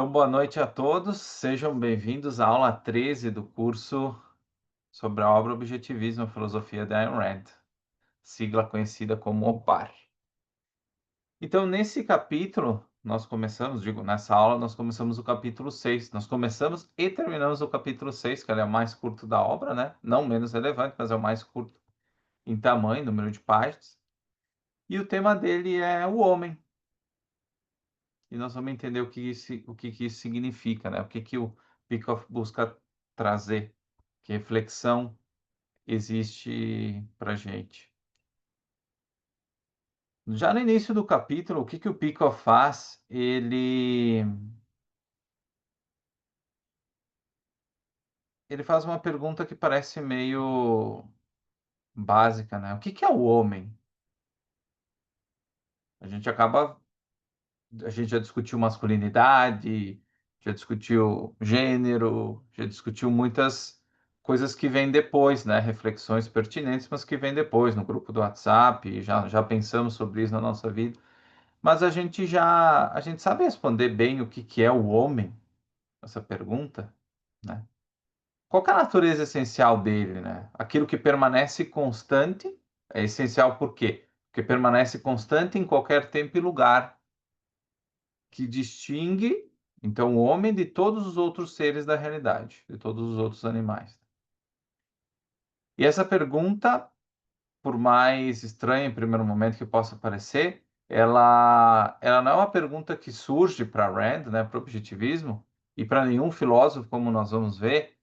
Então, boa noite a todos, sejam bem-vindos à aula 13 do curso sobre a obra Objetivismo e Filosofia de Ayn Rand, sigla conhecida como OPAR. Então, nesse capítulo, nessa aula, nós começamos o capítulo 6. Nós começamos e terminamos o capítulo 6, que ele é o mais curto da obra, né? Não menos relevante, mas é o mais curto em tamanho, número de páginas. E o tema dele é o homem. E nós vamos entender o que isso significa, né? O que o Peikoff busca trazer, que reflexão existe para gente. Já no início do capítulo, o que o Peikoff faz? Ele faz uma pergunta que parece meio básica, né? O que é o homem? A gente acaba A gente já discutiu masculinidade, já discutiu gênero, já discutiu muitas coisas que vêm depois, né? Reflexões pertinentes, mas que vêm depois no grupo do WhatsApp, já pensamos sobre isso na nossa vida. Mas a gente sabe responder bem o que é o homem, essa pergunta, né? Qual que é a natureza essencial dele, né? Aquilo que permanece constante é essencial por quê? Porque permanece constante em qualquer tempo e lugar, que distingue, então, o homem de todos os outros seres da realidade, de todos os outros animais. E essa pergunta, por mais estranha em primeiro momento que possa parecer, ela não é uma pergunta que surge para Rand, né, para o objetivismo, e para nenhum filósofo, como nós vamos ver,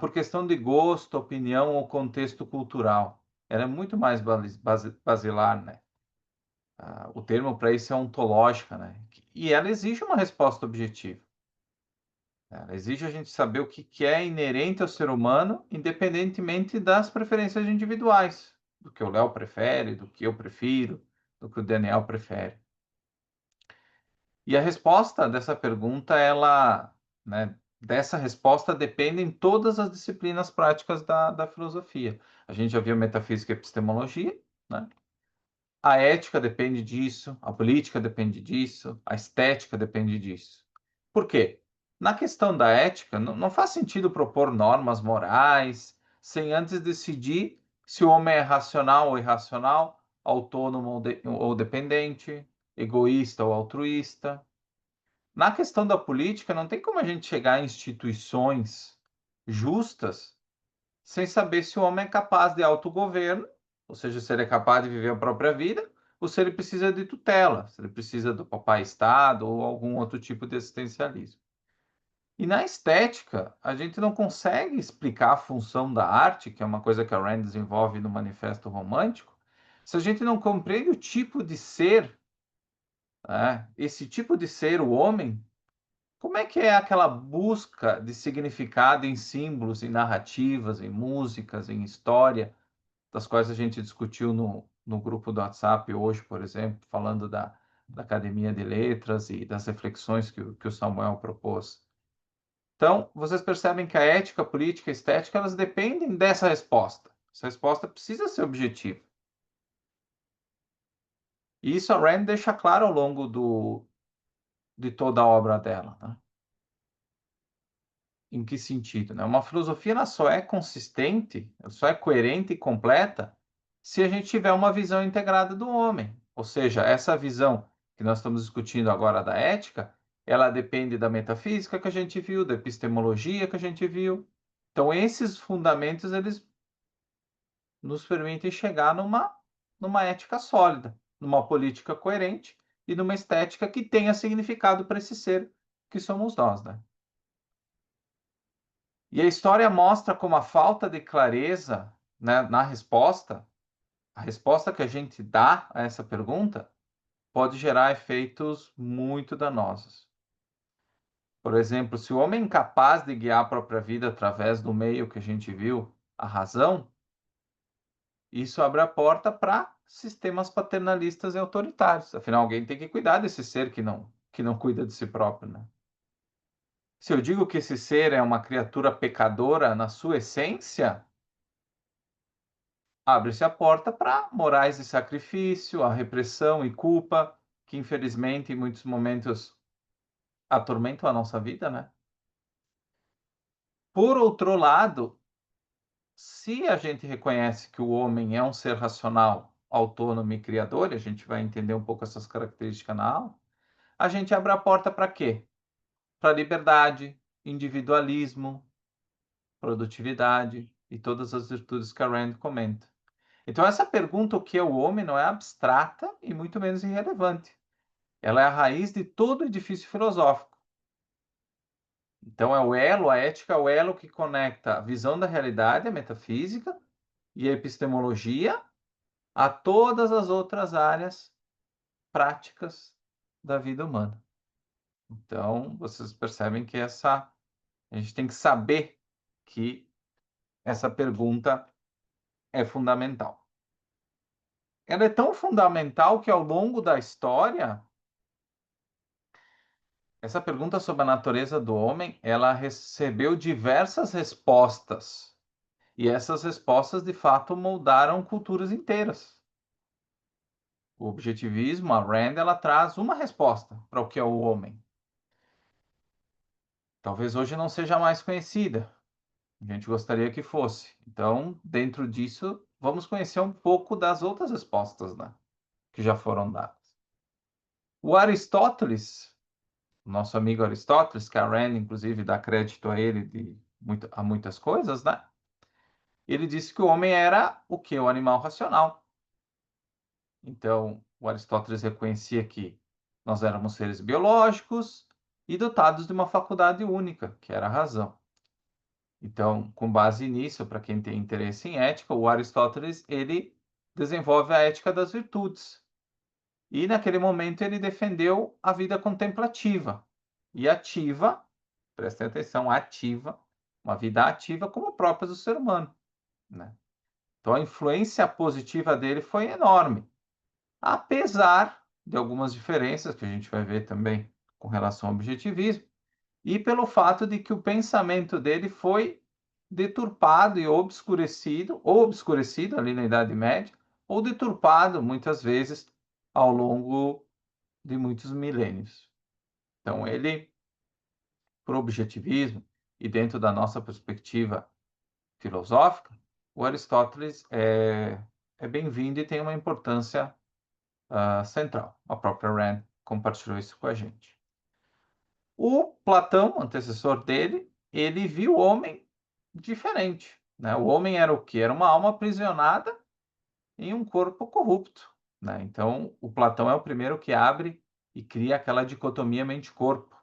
por questão de gosto, opinião ou contexto cultural. Ela é muito mais basilar, né? O termo para isso é ontológica, né? E ela exige uma resposta objetiva. Ela exige a gente saber o que é inerente ao ser humano, independentemente das preferências individuais, do que o Léo prefere, do que eu prefiro, do que o Daniel prefere. E a resposta dessa pergunta, né, dessa resposta dependem todas as disciplinas práticas da filosofia. A gente já viu metafísica e epistemologia, né? A ética depende disso, a política depende disso, a estética depende disso. Por quê? Na questão da ética, não faz sentido propor normas morais sem antes decidir se o homem é racional ou irracional, autônomo ou dependente, egoísta ou altruísta. Na questão da política, não tem como a gente chegar a instituições justas sem saber se o homem é capaz de autogoverno, ou seja, se ele é capaz de viver a própria vida, ou se ele precisa de tutela, se ele precisa do papai Estado ou algum outro tipo de assistencialismo. E na estética, a gente não consegue explicar a função da arte, que é uma coisa que a Rand desenvolve no Manifesto Romântico, se a gente não compreende o tipo de ser, né? Esse tipo de ser, o homem, como é que é aquela busca de significado em símbolos, em narrativas, em músicas, em história, das quais a gente discutiu no grupo do WhatsApp hoje, por exemplo, falando da Academia de Letras e das reflexões que o Samuel propôs. Então, vocês percebem que a ética, a política e a estética, elas dependem dessa resposta. Essa resposta precisa ser objetiva. E isso a Rand deixa claro ao longo de toda a obra dela, né? Em que sentido, né? Uma filosofia ela só é consistente, ela só é coerente e completa se a gente tiver uma visão integrada do homem. Ou seja, essa visão que nós estamos discutindo agora da ética, ela depende da metafísica que a gente viu, da epistemologia que a gente viu. Então, esses fundamentos, eles nos permitem chegar numa ética sólida, numa política coerente e numa estética que tenha significado para esse ser que somos nós, né? E a história mostra como a falta de clareza, né, na resposta, a resposta que a gente dá a essa pergunta, pode gerar efeitos muito danosos. Por exemplo, se o homem é incapaz de guiar a própria vida através do meio que a gente viu, a razão, isso abre a porta para sistemas paternalistas e autoritários. Afinal, alguém tem que cuidar desse ser que não cuida de si próprio, né? Se eu digo que esse ser é uma criatura pecadora na sua essência, abre-se a porta para morais de sacrifício, a repressão e culpa, que infelizmente em muitos momentos atormentam a nossa vida, né? Por outro lado, se a gente reconhece que o homem é um ser racional, autônomo e criador, e a gente vai entender um pouco essas características na aula, a gente abre a porta para quê? Para liberdade, individualismo, produtividade e todas as virtudes que a Rand comenta. Então, essa pergunta, o que é o homem, não é abstrata e muito menos irrelevante. Ela é a raiz de todo o edifício filosófico. Então, é o elo, a ética é o elo que conecta a visão da realidade, a metafísica e a epistemologia a todas as outras áreas práticas da vida humana. Então, vocês percebem que a gente tem que saber que essa pergunta é fundamental. Ela é tão fundamental que ao longo da história, essa pergunta sobre a natureza do homem, ela recebeu diversas respostas. E essas respostas, de fato, moldaram culturas inteiras. O objetivismo, a Rand, ela traz uma resposta para o que é o homem. Talvez hoje não seja mais conhecida. A gente gostaria que fosse. Então, dentro disso, vamos conhecer um pouco das outras respostas, né, que já foram dadas. O Aristóteles, nosso amigo Aristóteles, que a Rand, inclusive, dá crédito a ele a muitas coisas, né? Ele disse que o homem era o quê? O animal racional. Então, o Aristóteles reconhecia que nós éramos seres biológicos e dotados de uma faculdade única, que era a razão. Então, com base nisso, para quem tem interesse em ética, o Aristóteles ele desenvolve a ética das virtudes. E naquele momento ele defendeu a vida contemplativa e ativa, prestem atenção, ativa, uma vida ativa como própria do ser humano, né? Então a influência positiva dele foi enorme, apesar de algumas diferenças que a gente vai ver também com relação ao objetivismo, e pelo fato de que o pensamento dele foi deturpado e obscurecido, ou obscurecido ali na Idade Média, ou deturpado muitas vezes ao longo de muitos milênios. Então, ele, para o objetivismo e dentro da nossa perspectiva filosófica, o Aristóteles é bem-vindo e tem uma importância central. A própria Rand compartilhou isso com a gente. O Platão, antecessor dele, ele viu o homem diferente, né? O homem era o quê? Era uma alma aprisionada em um corpo corrupto, né? Então, o Platão é o primeiro que abre e cria aquela dicotomia mente-corpo,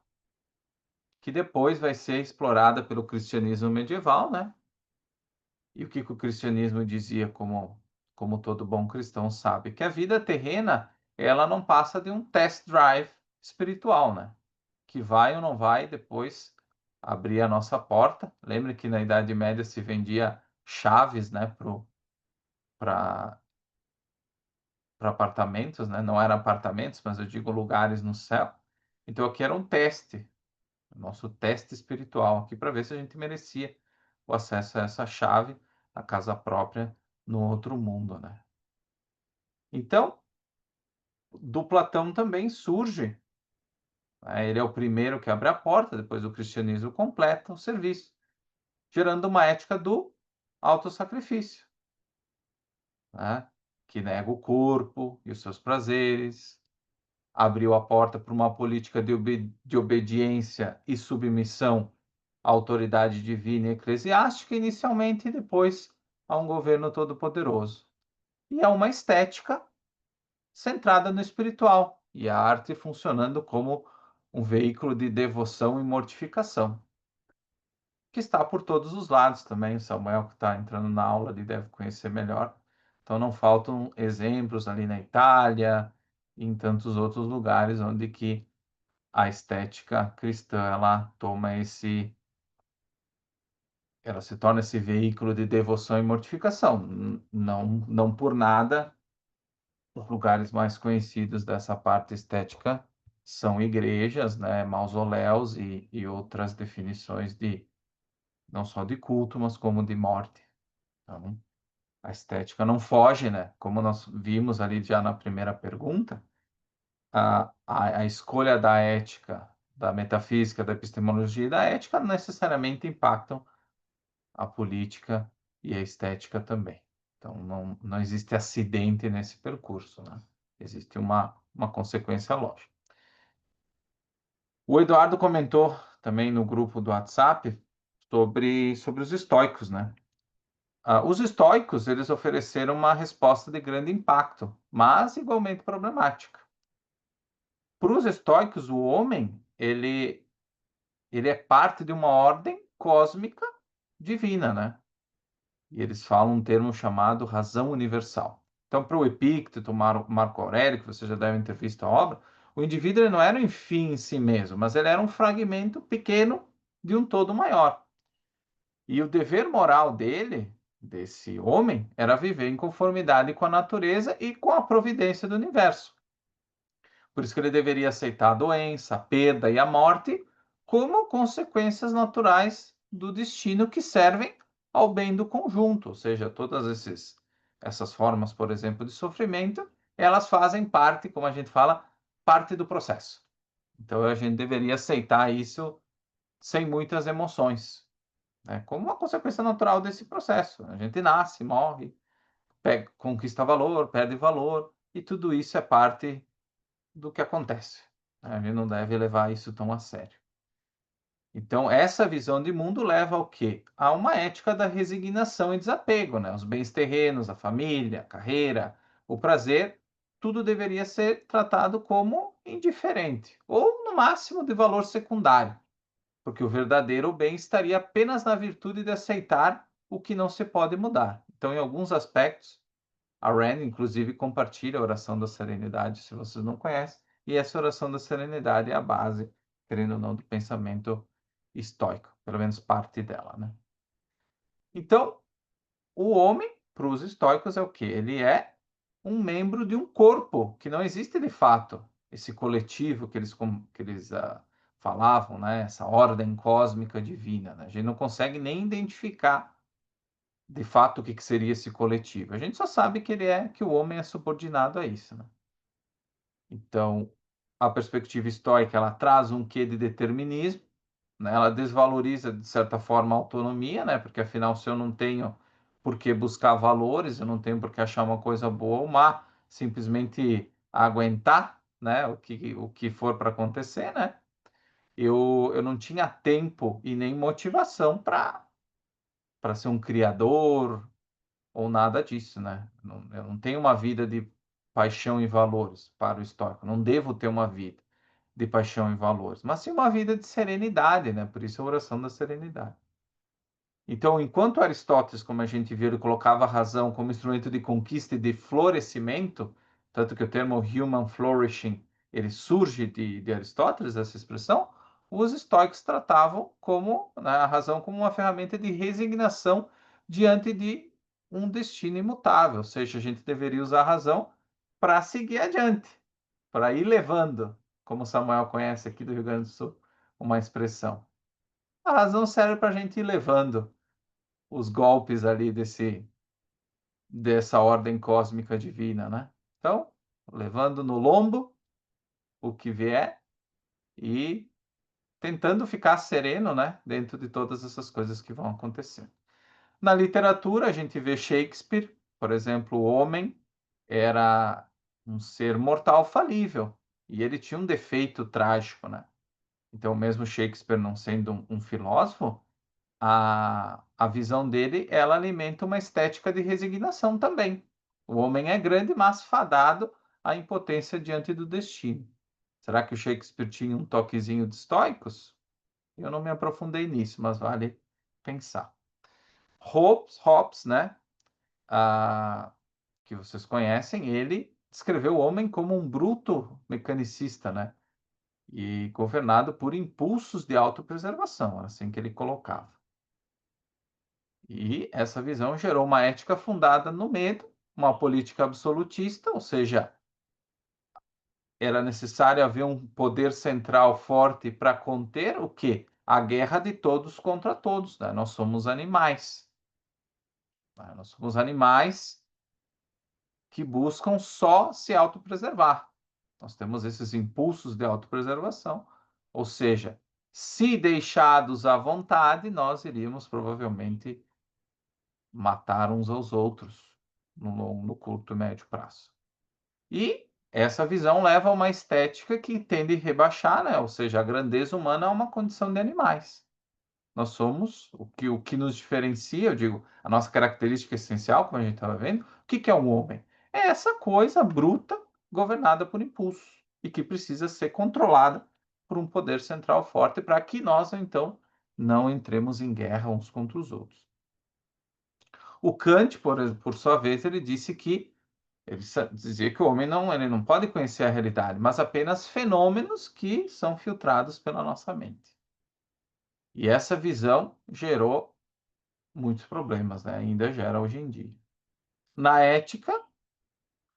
que depois vai ser explorada pelo cristianismo medieval, né? E o que o cristianismo dizia, como todo bom cristão sabe, que a vida terrena, ela não passa de um test drive espiritual, né? Que vai ou não vai depois abrir a nossa porta. Lembre que na Idade Média se vendia chaves, né, para apartamentos, né? Não eram apartamentos, mas eu digo lugares no céu. Então aqui era um teste, o nosso teste espiritual aqui para ver se a gente merecia o acesso a essa chave, a casa própria no outro mundo, né? Então, do Platão também surge, né? Ele é o primeiro que abre a porta, depois o cristianismo completa o serviço, gerando uma ética do autossacrifício, né? Que nega o corpo e os seus prazeres, abriu a porta para uma política de obediência e submissão à autoridade divina e eclesiástica, inicialmente, e depois a um governo todo-poderoso. E a uma estética centrada no espiritual, e a arte funcionando como um veículo de devoção e mortificação, que está por todos os lados também. O Samuel, que está entrando na aula ali, deve conhecer melhor. Então, não faltam exemplos ali na Itália e em tantos outros lugares onde que a estética cristã ela se torna esse veículo de devoção e mortificação. Não por nada, os lugares mais conhecidos dessa parte estética são igrejas, né, mausoléus e outras definições de não só de culto, mas como de morte. Então, a estética não foge, né? Como nós vimos ali já na primeira pergunta, a escolha da ética da metafísica, da epistemologia e da ética necessariamente impactam a política e a estética também. Então, não existe acidente nesse percurso, né? Existe uma consequência lógica. O Eduardo comentou também no grupo do WhatsApp sobre os estoicos, né? Os estoicos, eles ofereceram uma resposta de grande impacto, mas igualmente problemática. Para os estoicos, o homem, ele é parte de uma ordem cósmica divina, né? E eles falam um termo chamado razão universal. Então, para o Epícteto, Marco Aurélio, que vocês já devem ter visto a obra, o indivíduo ele não era um fim em si mesmo, mas ele era um fragmento pequeno de um todo maior. E o dever moral dele, desse homem, era viver em conformidade com a natureza e com a providência do universo. Por isso que ele deveria aceitar a doença, a perda e a morte como consequências naturais do destino que servem ao bem do conjunto, ou seja, essas formas, por exemplo, de sofrimento, elas fazem parte, como a gente fala, parte do processo. Então a gente deveria aceitar isso sem muitas emoções, né? Como uma consequência natural desse processo. A gente nasce, morre, conquista valor, perde valor, e tudo isso é parte do que acontece. A gente não deve levar isso tão a sério. Então, essa visão de mundo leva ao quê? A uma ética da resignação e desapego, né? Os bens terrenos, a família, a carreira, o prazer, tudo deveria ser tratado como indiferente, ou no máximo de valor secundário, porque o verdadeiro bem estaria apenas na virtude de aceitar o que não se pode mudar. Então, em alguns aspectos, a Rand, inclusive, compartilha a oração da serenidade, se vocês não conhecem, e essa oração da serenidade é a base, querendo ou não, do pensamento estoico, pelo menos parte dela, né? Então, o homem, para os estoicos, é o quê? Ele é um membro de um corpo, que não existe de fato esse coletivo que eles falavam, né? Essa ordem cósmica divina, né? A gente não consegue nem identificar de fato o que seria esse coletivo. A gente só sabe que o homem é subordinado a isso, né? Então, a perspectiva estoica, ela traz um quê de determinismo, né? Ela desvaloriza, de certa forma, a autonomia, né? Porque, afinal, se eu não tenho por que buscar valores, eu não tenho por que achar uma coisa boa ou má, simplesmente aguentar, né? O que for para acontecer, né? Eu não tinha tempo e nem motivação para ser um criador, ou nada disso, né? Eu não tenho uma vida de paixão e valores para o estoico. Não devo ter uma vida de paixão e valores, mas sim uma vida de serenidade, né? Por isso a oração da serenidade. Então, enquanto Aristóteles, como a gente viu, ele colocava a razão como instrumento de conquista e de florescimento, tanto que o termo human flourishing, ele surge de Aristóteles, essa expressão, os estoicos tratavam como, né, a razão como uma ferramenta de resignação diante de um destino imutável, ou seja, a gente deveria usar a razão para seguir adiante, para ir levando, como Samuel conhece aqui do Rio Grande do Sul, uma expressão. A razão serve para a gente ir levando os golpes ali dessa ordem cósmica divina, né? Então, levando no lombo o que vier e tentando ficar sereno, né, dentro de todas essas coisas que vão acontecer. Na literatura, a gente vê Shakespeare, por exemplo, o homem era um ser mortal falível e ele tinha um defeito trágico, né? Então, mesmo Shakespeare não sendo um filósofo, a visão dele, ela alimenta uma estética de resignação também. O homem é grande, mas fadado à impotência diante do destino. Será que o Shakespeare tinha um toquezinho de estoicos? Eu não me aprofundei nisso, mas vale pensar. Hobbes, né? Que vocês conhecem, ele descreveu o homem como um bruto mecanicista, né? E governado por impulsos de autopreservação, assim que ele colocava. E essa visão gerou uma ética fundada no medo, uma política absolutista, ou seja, era necessário haver um poder central forte para conter o quê? A guerra de todos contra todos, né? Nós somos animais. Né? Nós somos animais que buscam só se autopreservar. Nós temos esses impulsos de autopreservação, Ou seja, se deixados à vontade, nós iríamos provavelmente matar uns aos outros no curto e médio prazo. E essa visão leva a uma estética que tende a rebaixar, né? Ou seja, a grandeza humana é uma condição de animais. Nós somos o que nos diferencia, eu digo, a nossa característica essencial, como a gente estava vendo, o que que é um homem? É essa coisa bruta governada por impulsos e que precisa ser controlada por um poder central forte para que nós, então, não entremos em guerra uns contra os outros. O Kant, por sua vez, ele disse que ele dizia que o homem não, ele não pode conhecer a realidade, mas apenas fenômenos que são filtrados pela nossa mente. E essa visão gerou muitos problemas, né? Ainda gera hoje em dia. Na ética,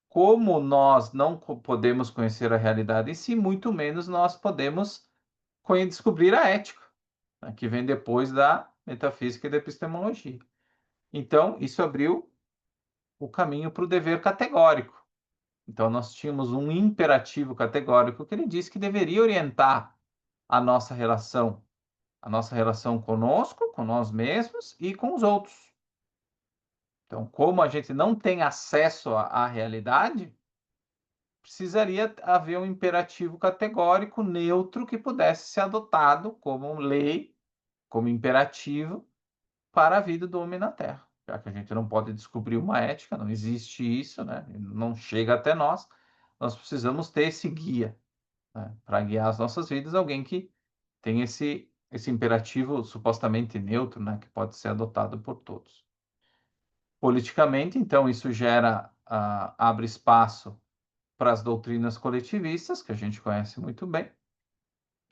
como nós não podemos conhecer a realidade em si, muito menos nós podemos descobrir a ética, né? Que vem depois da metafísica e da epistemologia. Então, isso abriu o caminho para o dever categórico. Então, nós tínhamos um imperativo categórico que ele disse que deveria orientar a nossa relação conosco, com nós mesmos e com os outros. Então, como a gente não tem acesso à realidade, precisaria haver um imperativo categórico neutro que pudesse ser adotado como lei, como imperativo para a vida do homem na Terra. Já que a gente não pode descobrir uma ética, não existe isso, né? Não chega até nós, nós precisamos ter esse guia, né? Para guiar as nossas vidas, alguém que tem esse imperativo supostamente neutro, né? Que pode ser adotado por todos. Politicamente, então, isso abre espaço para as doutrinas coletivistas, que a gente conhece muito bem,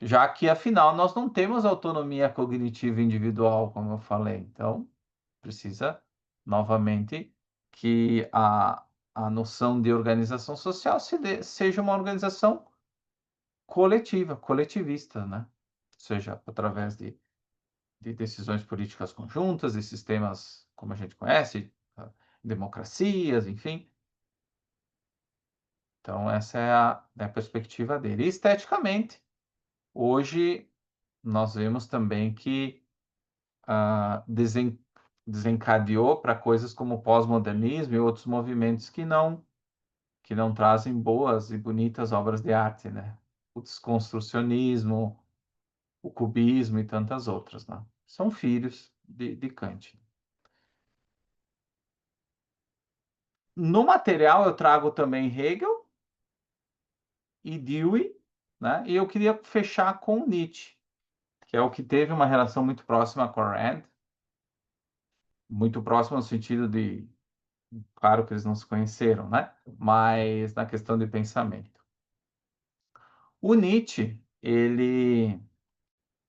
já que, afinal, nós não temos autonomia cognitiva individual, como eu falei. Então, precisa, novamente, que a noção de organização social seja uma organização coletiva, coletivista, né? Ou seja, através de decisões políticas conjuntas, de sistemas, como a gente conhece, democracias, enfim. Então, essa é a perspectiva dele. E, esteticamente, hoje nós vemos também que ah, desen, desencadeou para coisas como o pós-modernismo e outros movimentos que não trazem boas e bonitas obras de arte, né? O desconstrucionismo, o cubismo e tantas outras, né? São filhos de Kant. No material eu trago também Hegel e Dewey, né? E eu queria fechar com Nietzsche, que é o que teve uma relação muito próxima com a Rand, muito próxima no sentido de, claro que eles não se conheceram, né? Mas na questão de pensamento. O Nietzsche,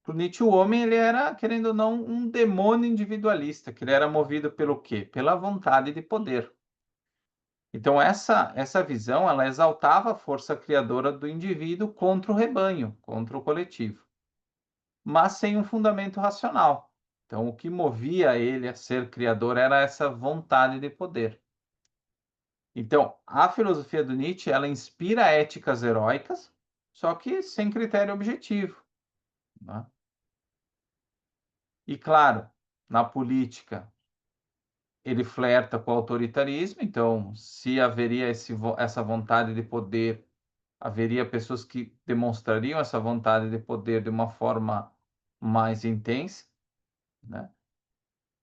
para o Nietzsche, o homem, ele era, querendo ou não, um demônio individualista, que ele era movido pelo quê? Pela vontade de poder. Então, essa visão, ela exaltava a força criadora do indivíduo contra o rebanho, contra o coletivo, mas sem um fundamento racional. Então, o que movia ele a ser criador era essa vontade de poder. Então, a filosofia do Nietzsche, ela inspira éticas heróicas, só que sem critério objetivo, né? E, claro, na política, ele flerta com o autoritarismo, então, se haveria essa vontade de poder, haveria pessoas que demonstrariam essa vontade de poder de uma forma mais intensa, né?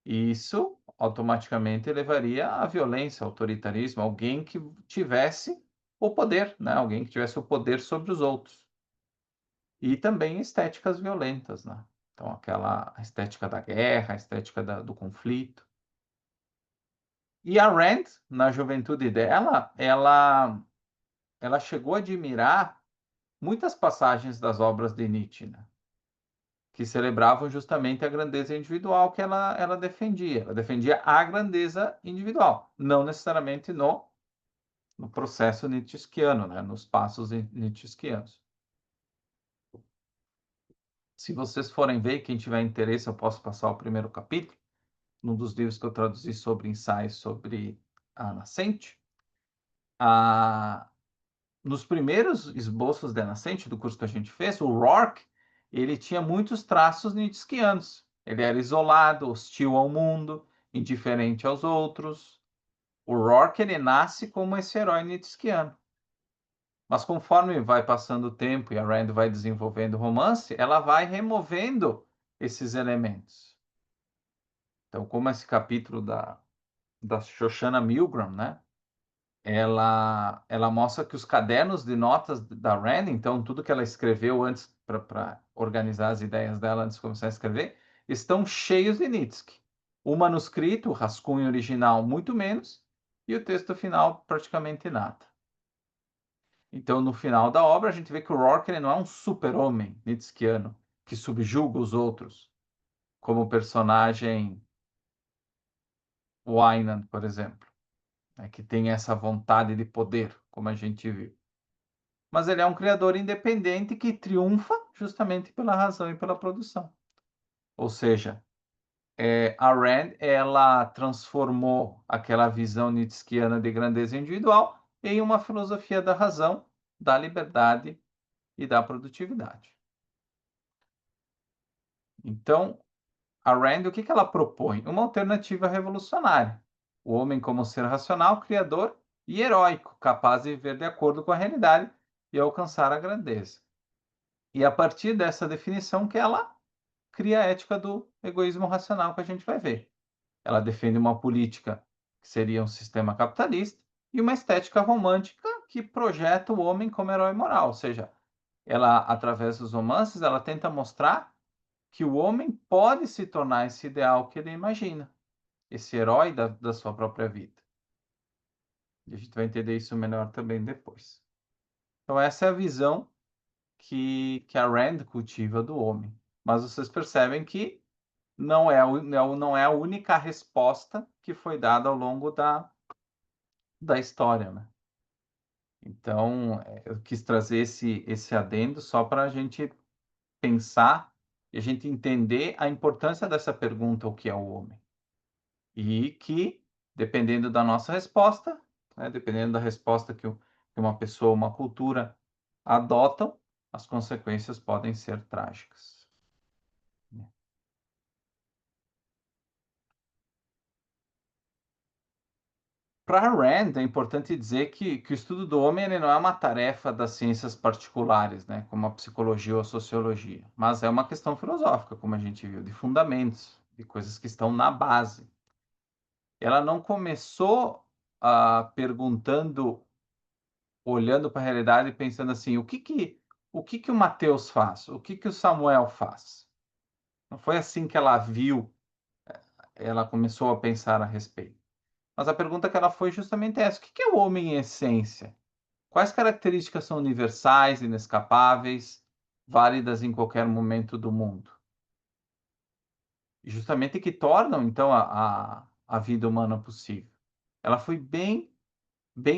E isso automaticamente levaria à violência, ao autoritarismo, alguém que tivesse o poder, né? Alguém que tivesse o poder sobre os outros. E também estéticas violentas, né? Então, aquela estética da guerra, a estética do conflito. E a Rand, na juventude dela, ela chegou a admirar muitas passagens das obras de Nietzsche, né? Que celebravam justamente a grandeza individual que ela defendia. Ela defendia a grandeza individual, não necessariamente no processo nietzscheano, né? Nos passos nietzscheanos. Se vocês forem ver, quem tiver interesse, eu posso passar o primeiro capítulo, num dos livros que eu traduzi sobre ensaios sobre a nascente. Nos primeiros esboços da nascente, do curso que a gente fez, o Rourke, ele tinha muitos traços nietzschianos. Ele era isolado, hostil ao mundo, indiferente aos outros. O Rourke, ele nasce como esse herói nietzschiano. Mas conforme vai passando o tempo e a Rand vai desenvolvendo o romance, ela vai removendo esses elementos. Então, como esse capítulo da Shoshana Milgram, né? Ela mostra que os cadernos de notas da Rand, então tudo que ela escreveu antes para organizar as ideias dela antes de começar a escrever, estão cheios de Nietzsche. O manuscrito, o rascunho original, muito menos, e o texto final, praticamente nada. Então, no final da obra, a gente vê que o Rourke ele não é um super-homem nietzschiano que subjuga os outros, como o personagem Wynan, por exemplo, né, que tem essa vontade de poder, como a gente viu. Mas ele é um criador independente que triunfa justamente pela razão e pela produção. Ou seja, a Rand ela transformou aquela visão nietzschiana de grandeza individual em uma filosofia da razão, da liberdade e da produtividade. Então, a Rand, o que ela propõe? Uma alternativa revolucionária. O homem como ser racional, criador e heróico, capaz de viver de acordo com a realidade e alcançar a grandeza. E a partir dessa definição que ela cria a ética do egoísmo racional que a gente vai ver. Ela defende uma política que seria um sistema capitalista e uma estética romântica que projeta o homem como herói moral, ou seja, ela através dos romances ela tenta mostrar que o homem pode se tornar esse ideal que ele imagina, esse herói da sua própria vida. E a gente vai entender isso melhor também depois. Então essa é a visão que a Rand cultiva do homem. Mas vocês percebem que não é a única resposta que foi dada ao longo da história, né? Então, eu quis trazer esse adendo só para a gente pensar e a gente entender a importância dessa pergunta, o que é o homem? E que, dependendo da nossa resposta, né, dependendo da resposta que uma pessoa, uma cultura adotam, as consequências podem ser trágicas. Para Rand, é importante dizer que o estudo do homem ele não é uma tarefa das ciências particulares, né, como a psicologia ou a sociologia, mas é uma questão filosófica, como a gente viu, de fundamentos, de coisas que estão na base. Ela não começou perguntando, olhando para a realidade e pensando assim, o que que o Mateus faz? O que que o Samuel faz? Não foi assim que ela viu, ela começou a pensar a respeito. Mas a pergunta que ela foi justamente essa: o que que é o homem em essência? Quais características são universais, inescapáveis, válidas em qualquer momento do mundo? E justamente que tornam, então, a vida humana possível. Ela foi bem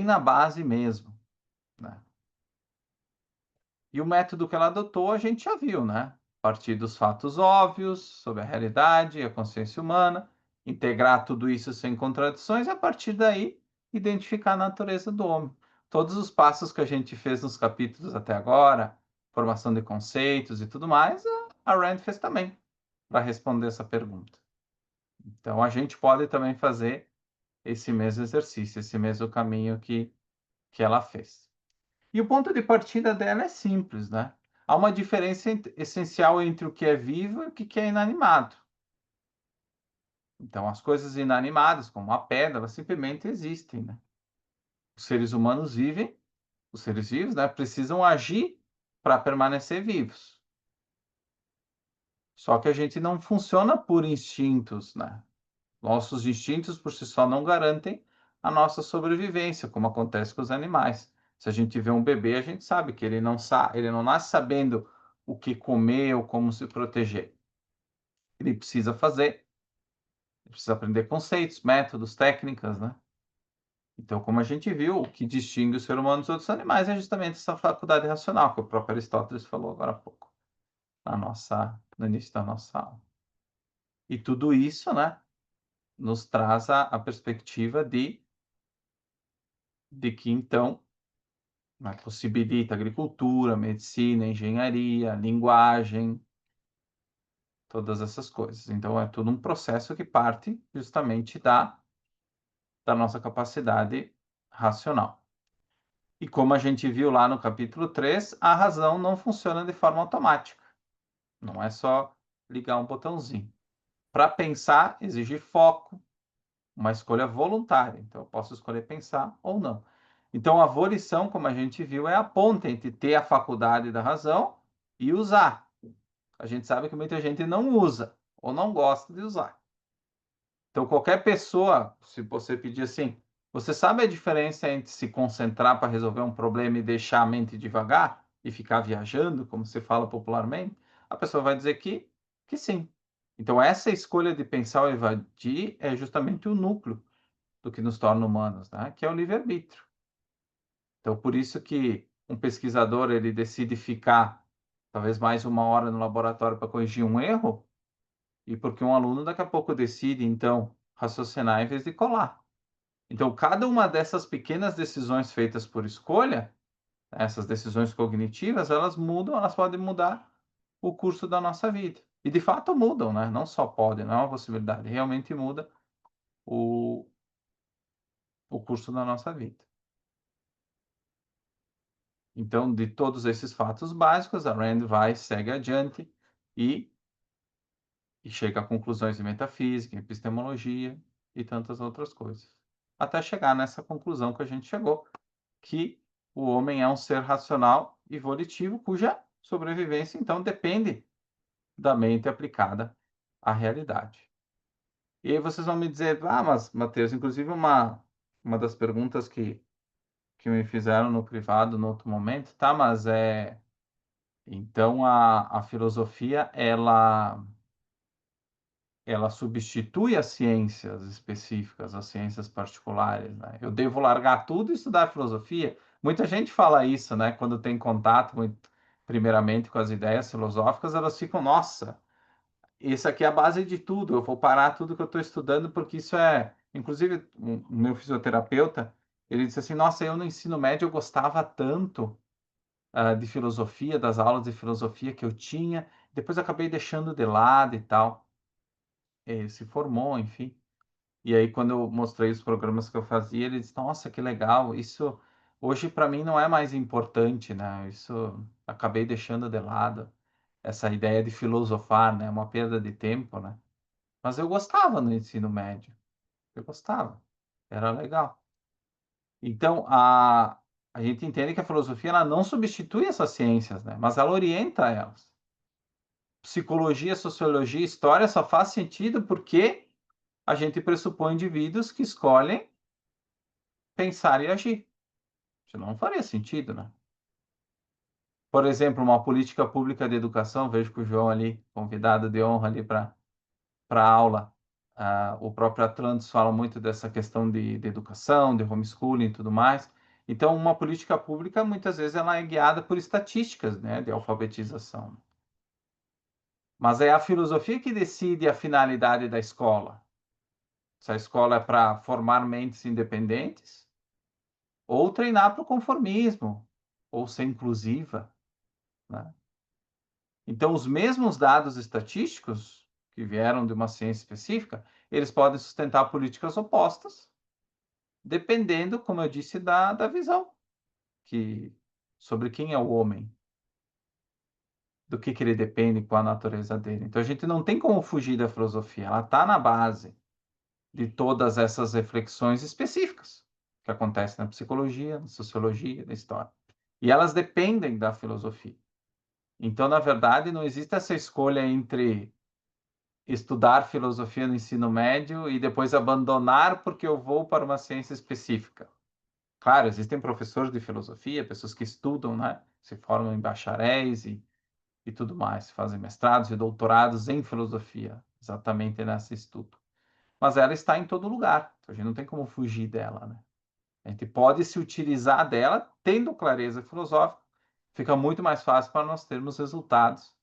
na base mesmo, né? E o método que ela adotou, a gente já viu, né? Partir dos fatos óbvios sobre a realidade e a consciência humana, integrar tudo isso sem contradições e, a partir daí, identificar a natureza do homem. Todos os passos que a gente fez nos capítulos até agora, formação de conceitos e tudo mais, a Rand fez também, para responder essa pergunta. Então, a gente pode também fazer esse mesmo exercício, esse mesmo caminho que ela fez. E o ponto de partida dela é simples, né? Há uma diferença essencial entre o que é vivo e o que é inanimado. Então, as coisas inanimadas, como a pedra, elas simplesmente existem, né? Os seres humanos vivem, os seres vivos, né, precisam agir para permanecer vivos. Só que a gente não funciona por instintos, né? Nossos instintos por si só não garantem a nossa sobrevivência, como acontece com os animais. Se a gente vê um bebê, a gente sabe que ele não nasce sabendo o que comer ou como se proteger. Ele precisa fazer, ele precisa aprender conceitos, métodos, técnicas, né? Então, como a gente viu, o que distingue o ser humano dos outros animais é justamente essa faculdade racional que o próprio Aristóteles falou agora há pouco, no início da nossa aula. E tudo isso, né, nos traz a perspectiva de que, então, né? Possibilita agricultura, medicina, engenharia, linguagem, todas essas coisas. Então, é tudo um processo que parte justamente da nossa capacidade racional. E como a gente viu lá no capítulo 3, a razão não funciona de forma automática. Não é só ligar um botãozinho. Para pensar, exige foco, uma escolha voluntária. Então, eu posso escolher pensar ou não. Então, a volição, como a gente viu, é a ponte entre ter a faculdade da razão e usar. A gente sabe que muita gente não usa ou não gosta de usar. Então, qualquer pessoa, se você pedir assim, você sabe a diferença entre se concentrar para resolver um problema e deixar a mente devagar e ficar viajando, como se fala popularmente? A pessoa vai dizer que sim. Então, essa escolha de pensar ou evadir é justamente o núcleo do que nos torna humanos, né? Que é o livre-arbítrio. Então, por isso que um pesquisador ele decide ficar talvez mais uma hora no laboratório para corrigir um erro, e porque um aluno daqui a pouco decide, então, raciocinar em vez de colar. Então, cada uma dessas pequenas decisões feitas por escolha, essas decisões cognitivas, elas mudam, elas podem mudar o curso da nossa vida. E de fato mudam, né? Não só podem, não é uma possibilidade, realmente muda o, o curso da nossa vida. Então, de todos esses fatos básicos, a Rand vai, segue adiante e, e chega a conclusões de metafísica, epistemologia e tantas outras coisas. Até chegar nessa conclusão que a gente chegou, que o homem é um ser racional e volitivo, cuja sobrevivência, então, depende da mente aplicada à realidade. E aí vocês vão me dizer, mas, Matheus, inclusive uma das perguntas que me fizeram no privado no outro momento, tá, mas então a filosofia, ela substitui as ciências específicas, as ciências particulares, né? Eu devo largar tudo e estudar filosofia? Muita gente fala isso, né? Quando tem contato, primeiramente, com as ideias filosóficas, elas ficam, nossa, isso aqui é a base de tudo, eu vou parar tudo que eu estou estudando, porque isso é... Inclusive, o meu fisioterapeuta, ele disse assim, nossa, eu no ensino médio eu gostava tanto de filosofia, das aulas de filosofia que eu tinha, depois eu acabei deixando de lado e tal. Ele se formou, enfim. E aí, quando eu mostrei os programas que eu fazia, ele disse: Nossa, que legal! Isso hoje para mim não é mais importante, né? Isso acabei deixando de lado. Essa ideia de filosofar, né? Uma perda de tempo, né? Mas eu gostava no ensino médio. Eu gostava. Era legal. Então, a gente entende que a filosofia ela não substitui essas ciências, né? Mas ela orienta elas. Psicologia, sociologia, história só faz sentido porque a gente pressupõe indivíduos que escolhem pensar e agir. Senão não faria sentido, né? Por exemplo, uma política pública de educação, vejo que o João ali, convidado de honra ali para a aula, o próprio Atlantis fala muito dessa questão de educação, de homeschooling e tudo mais. Então, uma política pública, muitas vezes, ela é guiada por estatísticas, né, de alfabetização. Mas é a filosofia que decide a finalidade da escola. Se a escola é para formar mentes independentes, ou treinar para o conformismo, ou ser inclusiva, né? Então, os mesmos dados estatísticos que vieram de uma ciência específica, eles podem sustentar políticas opostas, dependendo, como eu disse, da visão que, sobre quem é o homem, do que ele depende, qual a natureza dele. Então, a gente não tem como fugir da filosofia, ela está na base de todas essas reflexões específicas que acontecem na psicologia, na sociologia, na história. E elas dependem da filosofia. Então, na verdade, não existe essa escolha entre estudar filosofia no ensino médio e depois abandonar porque eu vou para uma ciência específica. Claro, existem professores de filosofia, pessoas que estudam, né? Se formam em bacharéis e tudo mais, fazem mestrados e doutorados em filosofia, exatamente nesse estudo. Mas ela está em todo lugar, então a gente não tem como fugir dela, né? A gente pode se utilizar dela tendo clareza filosófica, fica muito mais fácil para nós termos resultados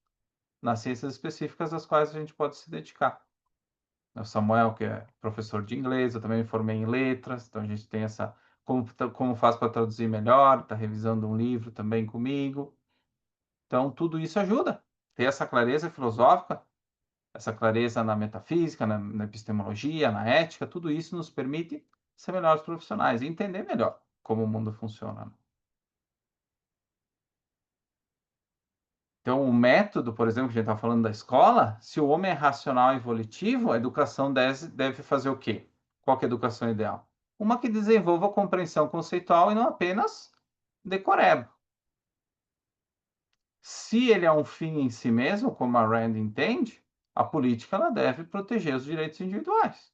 nas ciências específicas às quais a gente pode se dedicar. O Samuel, que é professor de inglês, eu também me formei em letras, então a gente tem essa como faz para traduzir melhor, está revisando um livro também comigo. Então, tudo isso ajuda. Ter essa clareza filosófica, essa clareza na metafísica, na epistemologia, na ética, tudo isso nos permite ser melhores profissionais e entender melhor como o mundo funciona, né? Então, o método, por exemplo, que a gente está falando da escola, se o homem é racional e volitivo, a educação deve fazer o quê? Qual que é a educação ideal? Uma que desenvolva a compreensão conceitual e não apenas decoreba. Se ele é um fim em si mesmo, como a Rand entende, a política ela deve proteger os direitos individuais,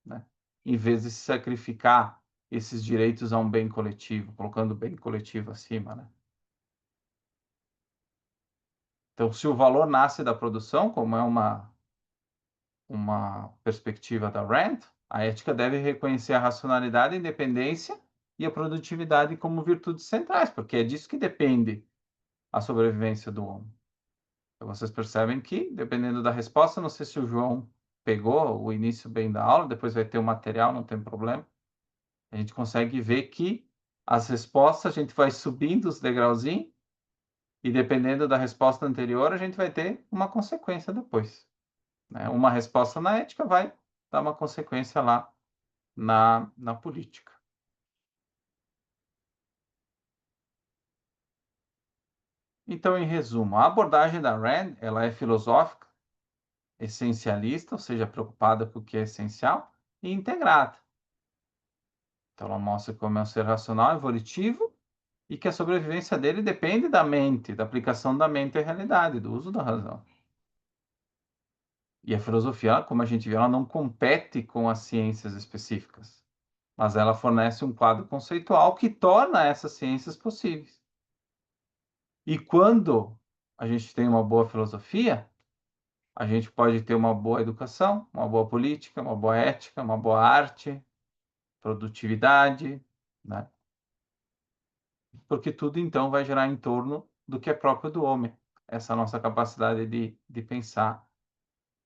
né? Em vez de se sacrificar esses direitos a um bem coletivo, colocando o bem coletivo acima, né? Então, se o valor nasce da produção, como é uma perspectiva da Rand, a ética deve reconhecer a racionalidade, a independência e a produtividade como virtudes centrais, porque é disso que depende a sobrevivência do homem. Então, vocês percebem que, dependendo da resposta, não sei se o João pegou o início bem da aula, depois vai ter o material, não tem problema. A gente consegue ver que as respostas, a gente vai subindo os degrauzinhos, e dependendo da resposta anterior, a gente vai ter uma consequência depois, né? Uma resposta na ética vai dar uma consequência lá na política. Então, em resumo, a abordagem da Rand, ela é filosófica, essencialista, ou seja, preocupada com o que é essencial, e integrada. Então, ela mostra como é um ser racional, evolutivo, e que a sobrevivência dele depende da mente, da aplicação da mente à realidade, do uso da razão. E a filosofia, como a gente viu, ela não compete com as ciências específicas, mas ela fornece um quadro conceitual que torna essas ciências possíveis. E quando a gente tem uma boa filosofia, a gente pode ter uma boa educação, uma boa política, uma boa ética, uma boa arte, produtividade, né? Porque tudo então vai girar em torno do que é próprio do homem, essa nossa capacidade de pensar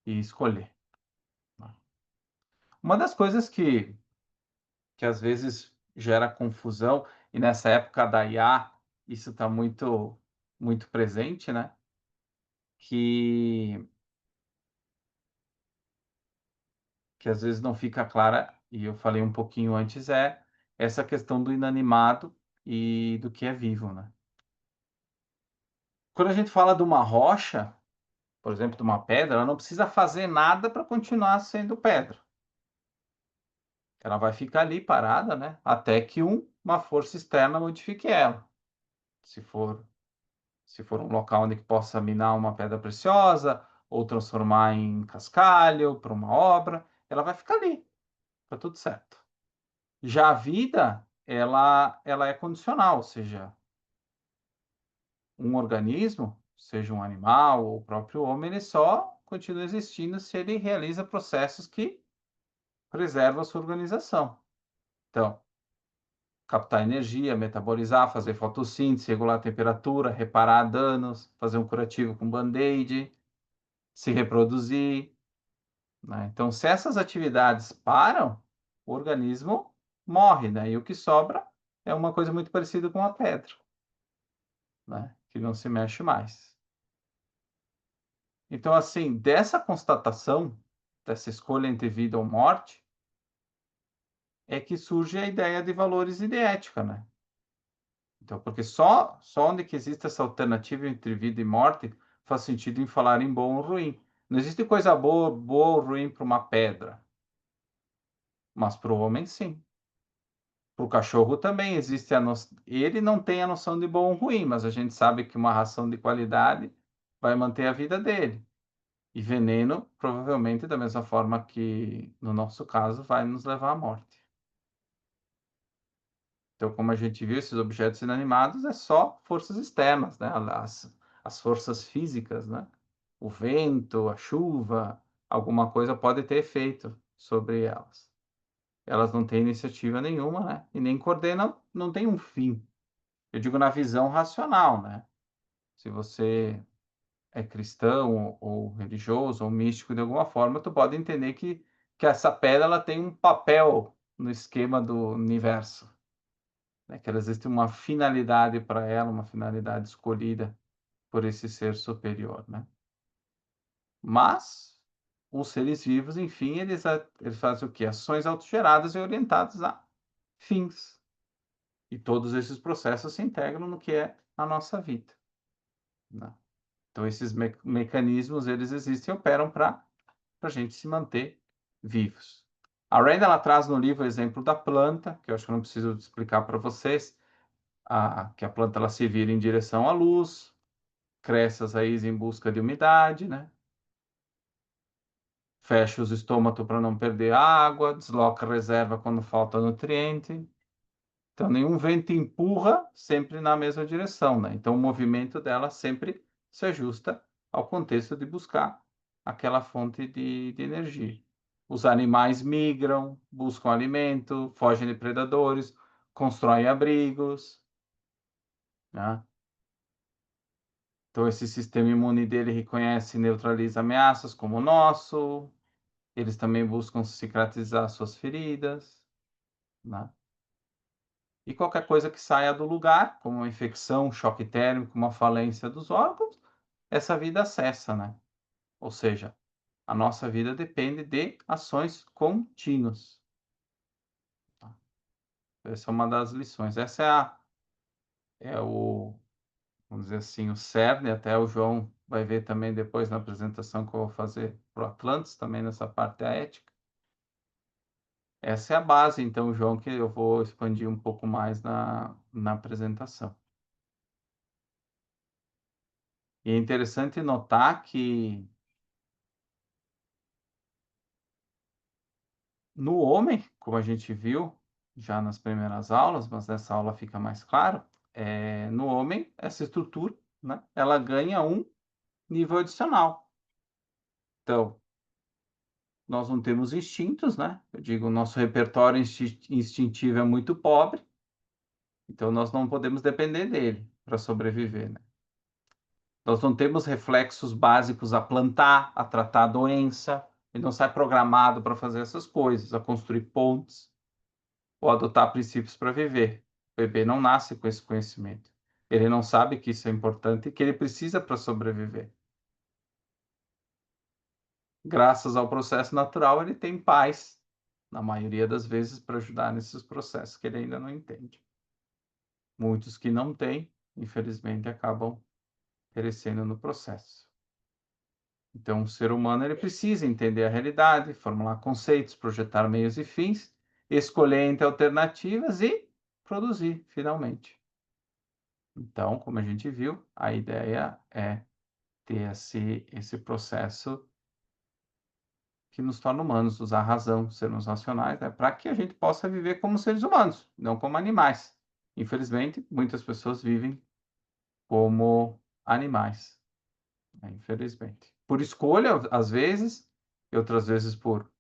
e escolher, né? Uma das coisas que às vezes gera confusão, e nessa época da IA, isso está muito presente, né? Que, que às vezes não fica clara, e eu falei um pouquinho antes, é essa questão do inanimado e do que é vivo, né? Quando a gente fala de uma rocha, por exemplo, de uma pedra, ela não precisa fazer nada para continuar sendo pedra. Ela vai ficar ali parada, né? Até que uma força externa modifique ela. Se for, se for um local onde que possa minar uma pedra preciosa ou transformar em cascalho para uma obra, ela vai ficar ali, tá tudo certo. Já a vida, ela é condicional, ou seja, um organismo, seja um animal ou o próprio homem, ele só continua existindo se ele realiza processos que preservam a sua organização. Então, captar energia, metabolizar, fazer fotossíntese, regular a temperatura, reparar danos, fazer um curativo com band-aid, se reproduzir, né? Então, se essas atividades param, o organismo morre, né? E o que sobra é uma coisa muito parecida com a pedra, né? Que não se mexe mais. Então, assim, dessa constatação, dessa escolha entre vida ou morte, é que surge a ideia de valores e de ética, né? Então, porque só onde que existe essa alternativa entre vida e morte faz sentido em falar em bom ou ruim. Não existe coisa boa ou ruim para uma pedra, mas para o homem, sim. Para o cachorro também existe a noção. Ele não tem a noção de bom ou ruim, mas a gente sabe que uma ração de qualidade vai manter a vida dele. E veneno, provavelmente, da mesma forma que no nosso caso, vai nos levar à morte. Então, como a gente viu, esses objetos inanimados é só forças externas, né? As forças físicas, né? O vento, a chuva, alguma coisa pode ter efeito sobre elas. Elas não têm iniciativa nenhuma, né? E nem coordenam, não tem um fim. Eu digo na visão racional, né? Se você é cristão ou religioso ou místico de alguma forma, tu pode entender que essa pedra ela tem um papel no esquema do universo. né? Que existe uma finalidade para ela, uma finalidade escolhida por esse ser superior, né? Mas os seres vivos, enfim, eles fazem o quê? Ações autogeradas e orientadas a fins. E todos esses processos se integram no que é a nossa vida, né? Então, esses mecanismos, eles existem e operam para a gente se manter vivos. A Rand, ela traz no livro o exemplo da planta, que eu acho que eu não preciso explicar para vocês, que a planta ela se vira em direção à luz, cresce as raízes em busca de umidade, né? Fecha os estômatos para não perder água, desloca a reserva quando falta nutriente. Então, nenhum vento empurra sempre na mesma direção, né? Então, o movimento dela sempre se ajusta ao contexto de buscar aquela fonte de energia. Os animais migram, buscam alimento, fogem de predadores, constroem abrigos, né? Então, esse sistema imune dele reconhece e neutraliza ameaças como o nosso. Eles também buscam cicatrizar suas feridas, né? E qualquer coisa que saia do lugar, como uma infecção, um choque térmico, uma falência dos órgãos, essa vida cessa, né? Ou seja, a nossa vida depende de ações contínuas. Tá? Essa é uma das lições. Essa é o, vamos dizer assim, o cerne, até o João vai ver também depois na apresentação que eu vou fazer para o Atlantis, também nessa parte da ética. Essa é a base, então, João, que eu vou expandir um pouco mais na apresentação. E é interessante notar que no homem, como a gente viu já nas primeiras aulas, mas nessa aula fica mais claro, no homem, essa estrutura, né, ela ganha um nível adicional. Então, nós não temos instintos, né? Eu digo, o nosso repertório instintivo é muito pobre, então nós não podemos depender dele para sobreviver, né? Nós não temos reflexos básicos a plantar, a tratar a doença, ele não sai programado para fazer essas coisas, a construir pontes ou adotar princípios para viver. O bebê não nasce com esse conhecimento. Ele não sabe que isso é importante e que ele precisa para sobreviver. Graças ao processo natural, ele tem pais, na maioria das vezes, para ajudar nesses processos que ele ainda não entende. Muitos que não têm, infelizmente, acabam perecendo no processo. Então, o ser humano ele precisa entender a realidade, formular conceitos, projetar meios e fins, escolher entre alternativas e produzir, finalmente. Então, como a gente viu, a ideia é ter esse processo que nos torna humanos, usar a razão, sermos racionais, né, para que a gente possa viver como seres humanos, não como animais. Infelizmente, muitas pessoas vivem como animais, né, infelizmente. Por escolha, às vezes, e outras vezes por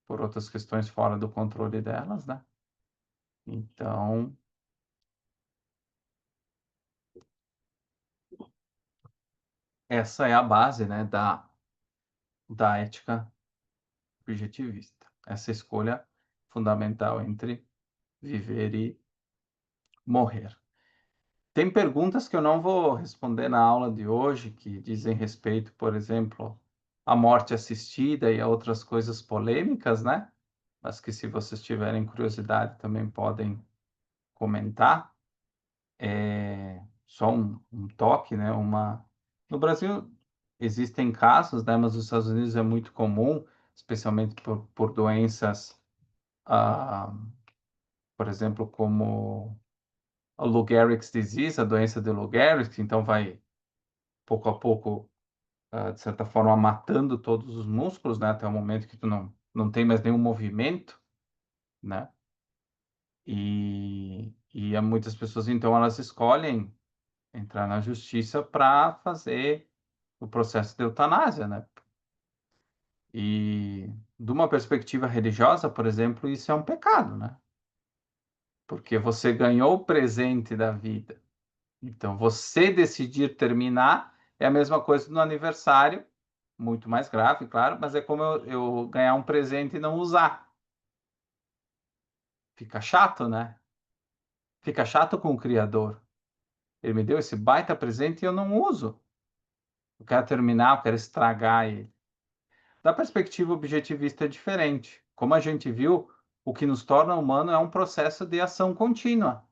outras questões fora do controle delas, né? Então, essa é a base, né, da ética objetivista. Essa escolha fundamental entre viver e morrer. Tem perguntas que eu não vou responder na aula de hoje, que dizem respeito, por exemplo, à morte assistida e a outras coisas polêmicas, né? Mas que se vocês tiverem curiosidade também podem comentar. Só um toque, né? No Brasil existem casos, né? Mas nos Estados Unidos é muito comum, especialmente por doenças, ah, por exemplo, como a Lou Gehrig's disease, a doença de Lou Gehrig, que então vai pouco a pouco, de certa forma, matando todos os músculos, né? Até o momento que tu não tem mais nenhum movimento, né? E há muitas pessoas, então, elas escolhem entrar na justiça para fazer o processo de eutanásia, né? E de uma perspectiva religiosa, por exemplo, isso é um pecado, né? Porque você ganhou o presente da vida. Então, você decidir terminar é a mesma coisa no aniversário, muito mais grave, claro, mas é como eu ganhar um presente e não usar. Fica chato, né? Fica chato com o criador. Ele me deu esse baita presente e eu não uso. Eu quero terminar, eu quero estragar ele. Da perspectiva objetivista é diferente. Como a gente viu, o que nos torna humano é um processo de ação contínua,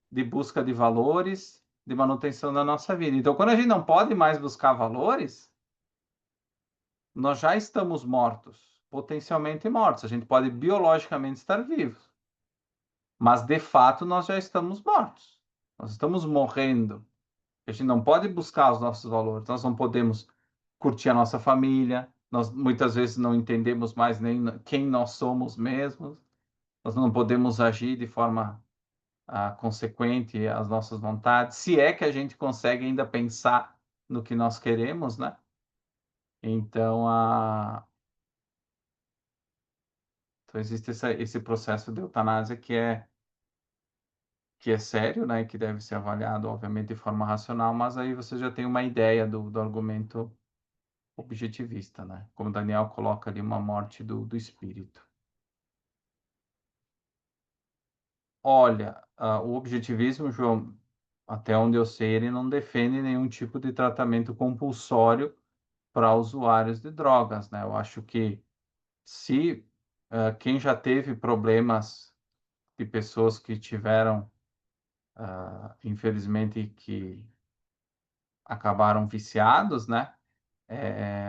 de busca de valores, de manutenção da nossa vida. Então, quando a gente não pode mais buscar valores, nós já estamos mortos, potencialmente mortos. A gente pode biologicamente estar vivos, mas de fato nós já estamos mortos. Nós estamos morrendo. A gente não pode buscar os nossos valores, nós não podemos curtir a nossa família, nós muitas vezes não entendemos mais nem quem nós somos mesmos, nós não podemos agir de forma consequente às nossas vontades, se é que a gente consegue ainda pensar no que nós queremos, né? Então, então existe esse processo de eutanásia que é sério, né? Que deve ser avaliado, obviamente, de forma racional, mas aí você já tem uma ideia do argumento objetivista, né? Como Daniel coloca ali, uma morte do espírito. Olha, o objetivismo, João, até onde eu sei, ele não defende nenhum tipo de tratamento compulsório para usuários de drogas, né? Eu acho que se quem já teve problemas de pessoas que tiveram, infelizmente, que acabaram viciados, né?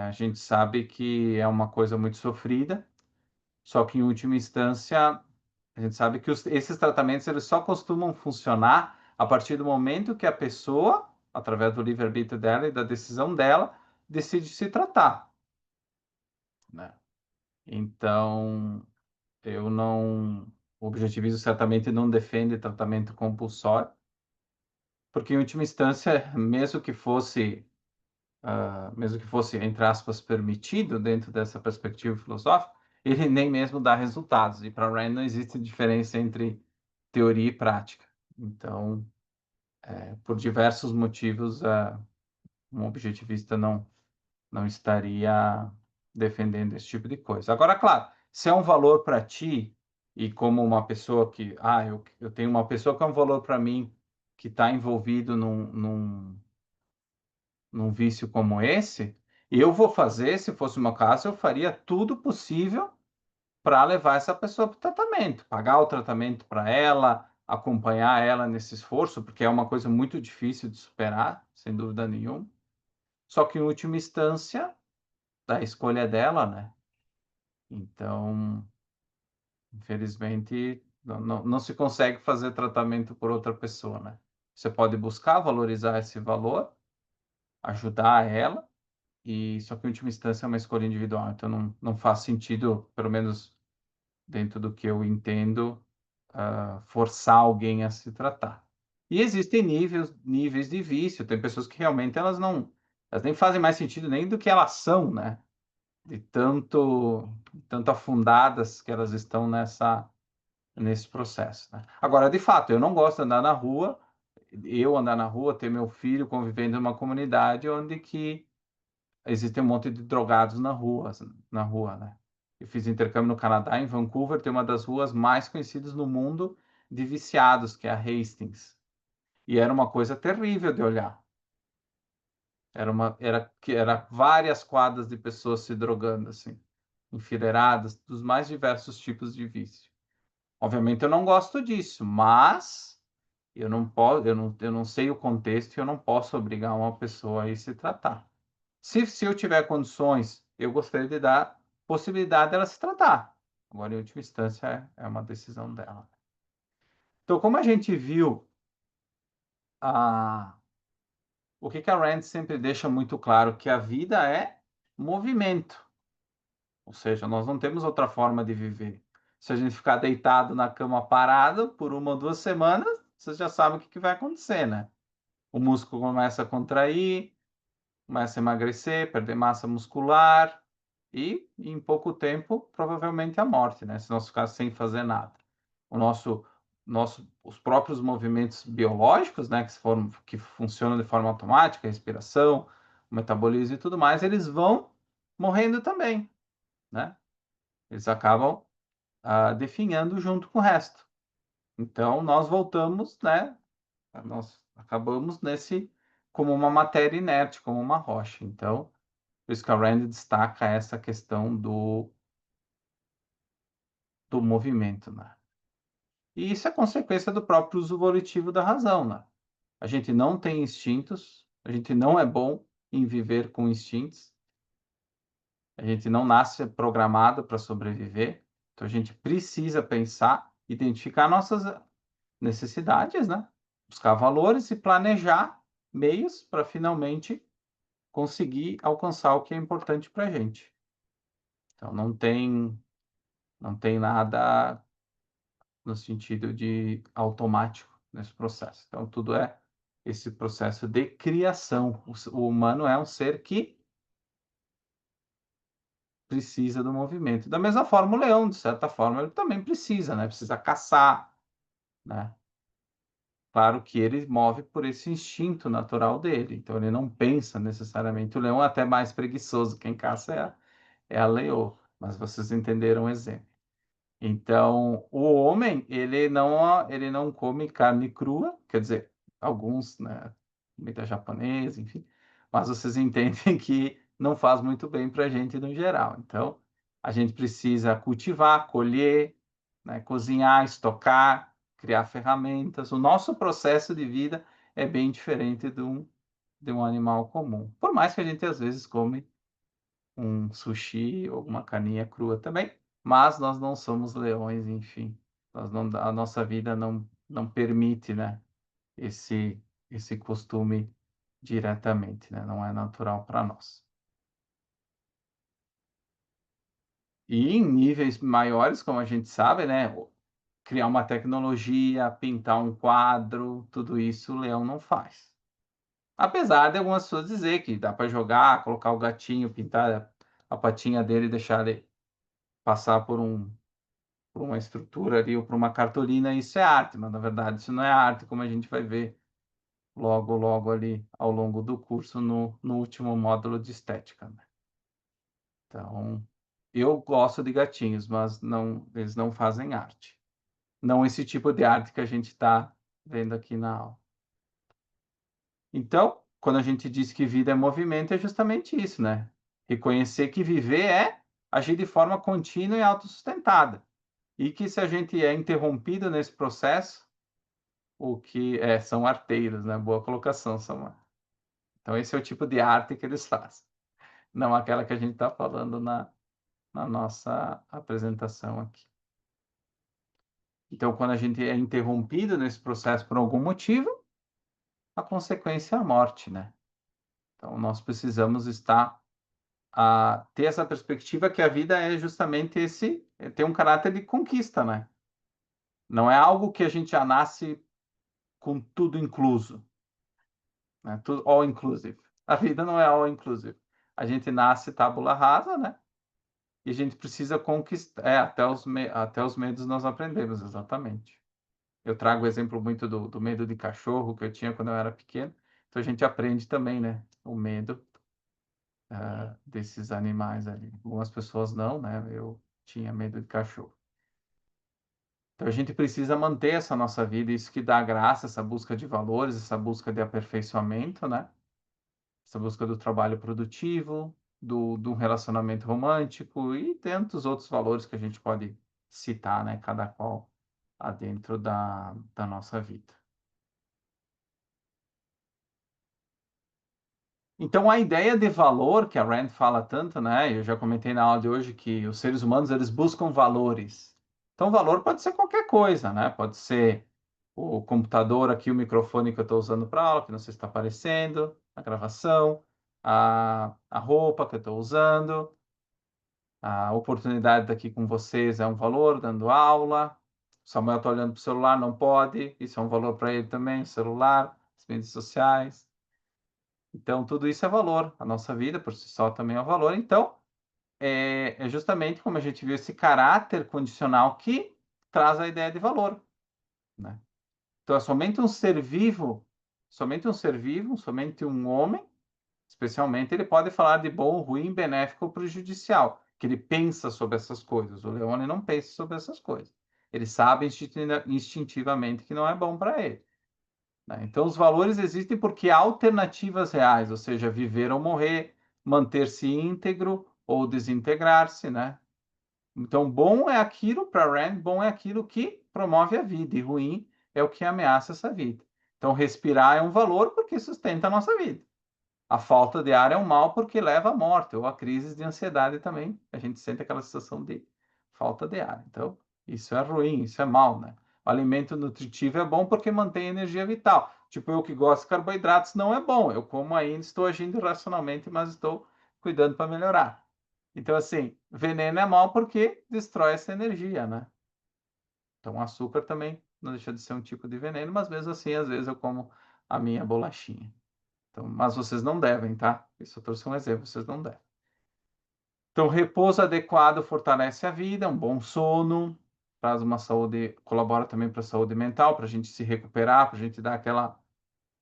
A gente sabe que é uma coisa muito sofrida. Só que, em última instância, a gente sabe que esses tratamentos eles só costumam funcionar a partir do momento que a pessoa, através do livre-arbítrio dela e da decisão dela, decide se tratar, né? Então, eu não... O objetivismo certamente não defende tratamento compulsório, porque, em última instância, mesmo que fosse, entre aspas, permitido dentro dessa perspectiva filosófica, ele nem mesmo dá resultados. E para Rand não existe diferença entre teoria e prática. Então, por diversos motivos, um objetivista não estaria defendendo esse tipo de coisa. Agora, claro, se é um valor para ti, e como uma pessoa que, eu tenho uma pessoa que é um valor para mim, que está envolvido num vício como esse, eu vou fazer, se fosse o meu caso, eu faria tudo possível para levar essa pessoa para o tratamento, pagar o tratamento para ela, acompanhar ela nesse esforço, porque é uma coisa muito difícil de superar, sem dúvida nenhuma. Só que, em última instância, a escolha é dela, né? Então, infelizmente, não se consegue fazer tratamento por outra pessoa, né? Você pode buscar valorizar esse valor, ajudar ela, e só que, em última instância, é uma escolha individual. Então, não faz sentido, pelo menos dentro do que eu entendo, forçar alguém a se tratar. E existem níveis de vício. Tem pessoas que realmente elas nem fazem mais sentido nem do que elas são, né? De tanto afundadas que elas estão nesse processo, né? Agora, de fato, eu não gosto de andar na rua, ter meu filho convivendo em uma comunidade onde que existe um monte de drogados na rua, né? Eu fiz intercâmbio no Canadá, em Vancouver, tem uma das ruas mais conhecidas no mundo de viciados, que é a Hastings. E era uma coisa terrível de olhar. Era várias quadras de pessoas se drogando, assim, enfileiradas, dos mais diversos tipos de vício. Obviamente eu não gosto disso, mas eu não posso, eu não sei o contexto e eu não posso obrigar uma pessoa a ir se tratar. Se eu tiver condições, eu gostaria de dar possibilidade dela se tratar. Agora, em última instância, é uma decisão dela. Então, como a gente viu, a, o que a Rand sempre deixa muito claro, que a vida é movimento. Ou seja, nós não temos outra forma de viver. Se a gente ficar deitado na cama parado por 1 ou 2 semanas, você já sabe o que vai acontecer, né? O músculo começa a contrair, começa a emagrecer, perder massa muscular e, em pouco tempo, provavelmente a morte, né? Se nós ficarmos sem fazer nada. O os próprios movimentos biológicos, né, que funcionam de forma automática, a respiração, o metabolismo e tudo mais, eles vão morrendo também, né? Eles acabam definhando junto com o resto. Então, nós voltamos, né? Nós acabamos nesse como uma matéria inerte, como uma rocha. Então, por isso que a Rand destaca essa questão do movimento, né? E isso é consequência do próprio uso volitivo da razão, né? A gente não tem instintos, a gente não é bom em viver com instintos, a gente não nasce programado para sobreviver, então a gente precisa pensar, identificar nossas necessidades, né? Buscar valores e planejar meios para finalmente conseguir alcançar o que é importante para a gente. Então não tem nada no sentido de automático nesse processo. Então tudo é esse processo de criação. O humano é um ser que precisa do movimento. Da mesma forma, o leão, de certa forma, ele também precisa, né? Precisa caçar, né? Claro que ele move por esse instinto natural dele, então ele não pensa necessariamente. O leão é até mais preguiçoso, quem caça é a leoa, mas vocês entenderam o exemplo. Então, o homem, ele não come carne crua, quer dizer, alguns, né, comida japonesa, enfim, mas vocês entendem que não faz muito bem para a gente no geral. Então, a gente precisa cultivar, colher, né, cozinhar, estocar, criar ferramentas. O nosso processo de vida é bem diferente de um animal comum. Por mais que a gente às vezes come um sushi ou uma carninha crua também, mas nós não somos leões, enfim. A nossa vida não permite, né, esse costume diretamente, né? Não é natural para nós. E em níveis maiores, como a gente sabe, né, criar uma tecnologia, pintar um quadro, tudo isso o leão não faz. Apesar de algumas pessoas dizer que dá para jogar, colocar o gatinho, pintar a patinha dele e deixar ele passar por uma estrutura ali ou por uma cartolina, isso é arte, mas na verdade isso não é arte, como a gente vai ver logo, logo ali ao longo do curso no último módulo de estética, né? Então, eu gosto de gatinhos, mas não, eles não fazem arte. Não esse tipo de arte que a gente está vendo aqui na aula. Então, quando a gente diz que vida é movimento, é justamente isso, né? Reconhecer que viver é agir de forma contínua e autossustentada. E que se a gente é interrompido nesse processo, o que são arteiros, né? Boa colocação, Samuel. Então, esse é o tipo de arte que eles fazem, não aquela que a gente está falando na nossa apresentação aqui. Então, quando a gente é interrompido nesse processo por algum motivo, a consequência é a morte, né? Então, nós precisamos estar a ter essa perspectiva que a vida é justamente tem um caráter de conquista, né? Não é algo que a gente já nasce com tudo incluso, né? Tudo all inclusive. A vida não é all inclusive. A gente nasce tábula rasa, né? E a gente precisa conquistar, até os medos nós aprendemos, exatamente. Eu trago o exemplo muito do medo de cachorro que eu tinha quando eu era pequeno. Então a gente aprende também, né? O medo desses animais ali. Algumas pessoas não, né? Eu tinha medo de cachorro. Então a gente precisa manter essa nossa vida, isso que dá graça, essa busca de valores, essa busca de aperfeiçoamento, né? Essa busca do trabalho produtivo, do relacionamento romântico e tantos outros valores que a gente pode citar, né? Cada qual dentro da nossa vida. Então, a ideia de valor que a Rand fala tanto, né? Eu já comentei na aula de hoje que os seres humanos eles buscam valores. Então, valor pode ser qualquer coisa, né? Pode ser o computador aqui, o microfone que eu estou usando para aula, que não sei se está aparecendo, a gravação, a roupa que eu estou usando, a oportunidade daqui com vocês é um valor, dando aula. O Samuel está olhando para o celular, não pode, isso é um valor para ele também, o celular, as mídias sociais. Então, tudo isso é valor. A nossa vida, por si só, também é um valor. Então, é justamente como a gente viu esse caráter condicional que traz a ideia de valor, né? Então, é somente um ser vivo, somente um homem, especialmente, ele pode falar de bom, ruim, benéfico ou prejudicial, que ele pensa sobre essas coisas. O Leone não pensa sobre essas coisas. Ele sabe instintivamente que não é bom para ele, né? Então, os valores existem porque há alternativas reais, ou seja, viver ou morrer, manter-se íntegro ou desintegrar-se, né? Então, bom é aquilo, para Rand, bom é aquilo que promove a vida, e ruim é o que ameaça essa vida. Então, respirar é um valor porque sustenta a nossa vida. A falta de ar é um mal porque leva à morte, ou a crises de ansiedade também. A gente sente aquela sensação de falta de ar. Então, isso é ruim, isso é mal, né? O alimento nutritivo é bom porque mantém a energia vital. Tipo, eu que gosto de carboidratos não é bom. Eu como ainda, estou agindo racionalmente, mas estou cuidando para melhorar. Então, assim, veneno é mal porque destrói essa energia, né? Então, açúcar também não deixa de ser um tipo de veneno, mas mesmo assim, às vezes eu como a minha bolachinha. Então, mas vocês não devem, tá? Isso eu trouxe um exemplo, vocês não devem. Então, repouso adequado fortalece a vida, um bom sono, traz uma saúde, colabora também para a saúde mental, para a gente se recuperar, para a gente dar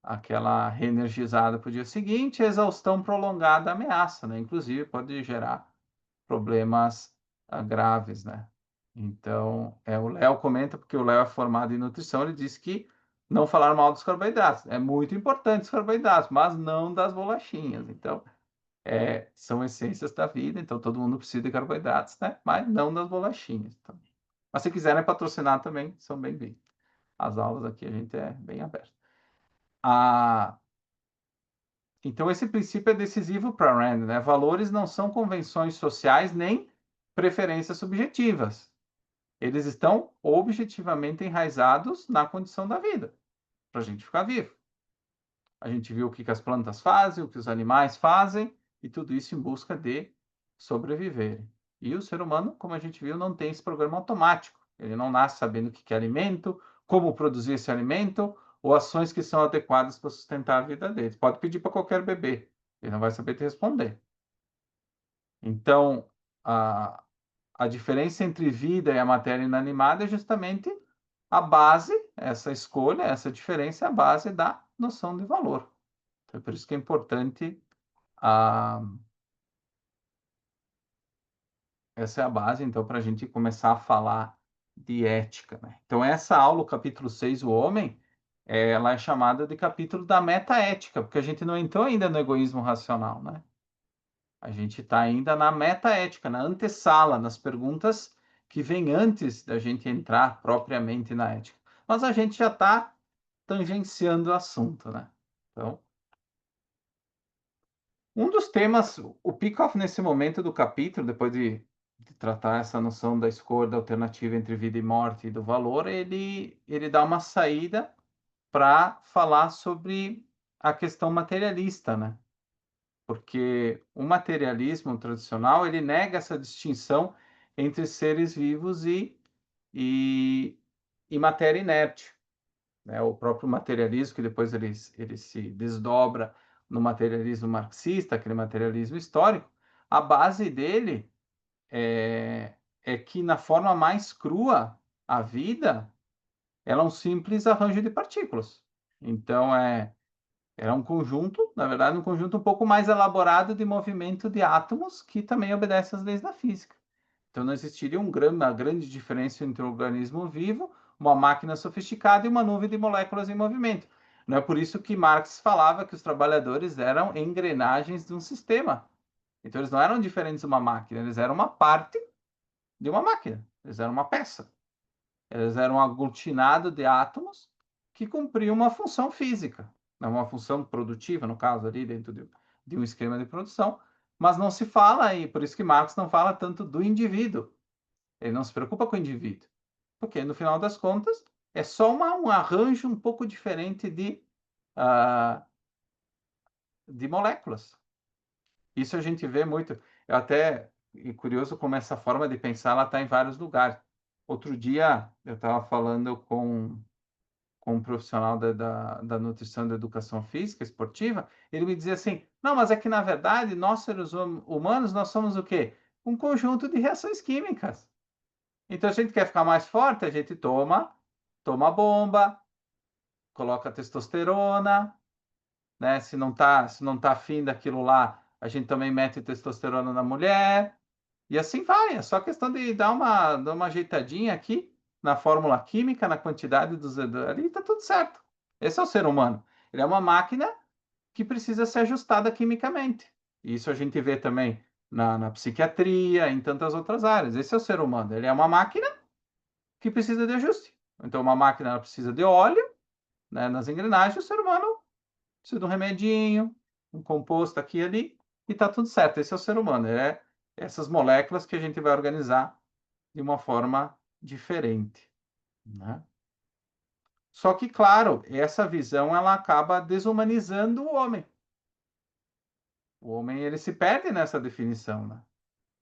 aquela reenergizada para o dia seguinte. A exaustão prolongada ameaça, né? Inclusive, pode gerar problemas graves, né? Então, o Léo comenta, porque o Léo é formado em nutrição, ele disse que não falar mal dos carboidratos. É muito importante os carboidratos, mas não das bolachinhas. Então, são essências da vida, então todo mundo precisa de carboidratos, né? Mas não das bolachinhas. Então. Mas se quiserem patrocinar também, são bem-vindos. As aulas aqui a gente é bem aberto. Então, esse princípio é decisivo para Rand, né? Valores não são convenções sociais nem preferências subjetivas. Eles estão objetivamente enraizados na condição da vida, para a gente ficar vivo. A gente viu o que as plantas fazem, o que os animais fazem, e tudo isso em busca de sobreviver. E o ser humano, como a gente viu, não tem esse programa automático. Ele não nasce sabendo o que é alimento, como produzir esse alimento, ou ações que são adequadas para sustentar a vida dele. Pode pedir para qualquer bebê, ele não vai saber te responder. Então, a diferença entre vida e a matéria inanimada é justamente a base, essa escolha, essa diferença é a base da noção de valor. Então, é por isso que é importante, essa é a base, então, para a gente começar a falar de ética, né? Então, essa aula, o capítulo 6, o homem, ela é chamada de capítulo da metaética, porque a gente não entrou ainda no egoísmo racional, né? A gente está ainda na metaética, na antessala, nas perguntas que vêm antes da gente entrar propriamente na ética. Mas a gente já está tangenciando o assunto, né? Então, um dos temas, o Peikoff, nesse momento do capítulo, depois de tratar essa noção da escolha, da alternativa entre vida e morte e do valor, ele dá uma saída para falar sobre a questão materialista, né? Porque o materialismo tradicional, ele nega essa distinção entre seres vivos e, e matéria inerte, né? O próprio materialismo, que depois ele se desdobra no materialismo marxista, aquele materialismo histórico, a base dele é que, na forma mais crua, a vida ela é um simples arranjo de partículas. Então, é um conjunto, na verdade, um conjunto um pouco mais elaborado de movimento de átomos que também obedece às leis da física. Então, não existiria uma grande diferença entre um organismo vivo, uma máquina sofisticada e uma nuvem de moléculas em movimento. Não é por isso que Marx falava que os trabalhadores eram engrenagens de um sistema. Então, eles não eram diferentes de uma máquina, eles eram uma parte de uma máquina, eles eram uma peça. Eles eram um aglutinado de átomos que cumpriam uma função física, uma função produtiva, no caso, ali dentro de um esquema de produção, mas não se fala aí, por isso que Marx não fala tanto do indivíduo. Ele não se preocupa com o indivíduo, porque no final das contas é só um arranjo um pouco diferente uh, de moléculas. Isso a gente vê muito. Eu até é curioso como essa forma de pensar ela está em vários lugares. Outro dia eu estava falando com um profissional da nutrição e da educação física esportiva, ele me dizia assim, não, mas é que na verdade nós seres humanos, nós somos o quê? Um conjunto de reações químicas. Então, a gente quer ficar mais forte, a gente toma bomba, coloca testosterona, né? Se não tá afim daquilo lá, a gente também mete testosterona na mulher, e assim vai. É só questão de dar uma ajeitadinha aqui, na fórmula química, na quantidade dos ali, está tudo certo. Esse é o ser humano. Ele é uma máquina que precisa ser ajustada quimicamente. Isso a gente vê também na psiquiatria, em tantas outras áreas. Esse é o ser humano. Ele é uma máquina que precisa de ajuste. Então, uma máquina ela precisa de óleo, né, nas engrenagens, o ser humano precisa de um remedinho, um composto aqui e ali, e está tudo certo. Esse é o ser humano. É essas moléculas que a gente vai organizar de uma forma diferente, né? Só que, claro, essa visão ela acaba desumanizando o homem. O homem ele se perde nessa definição, né?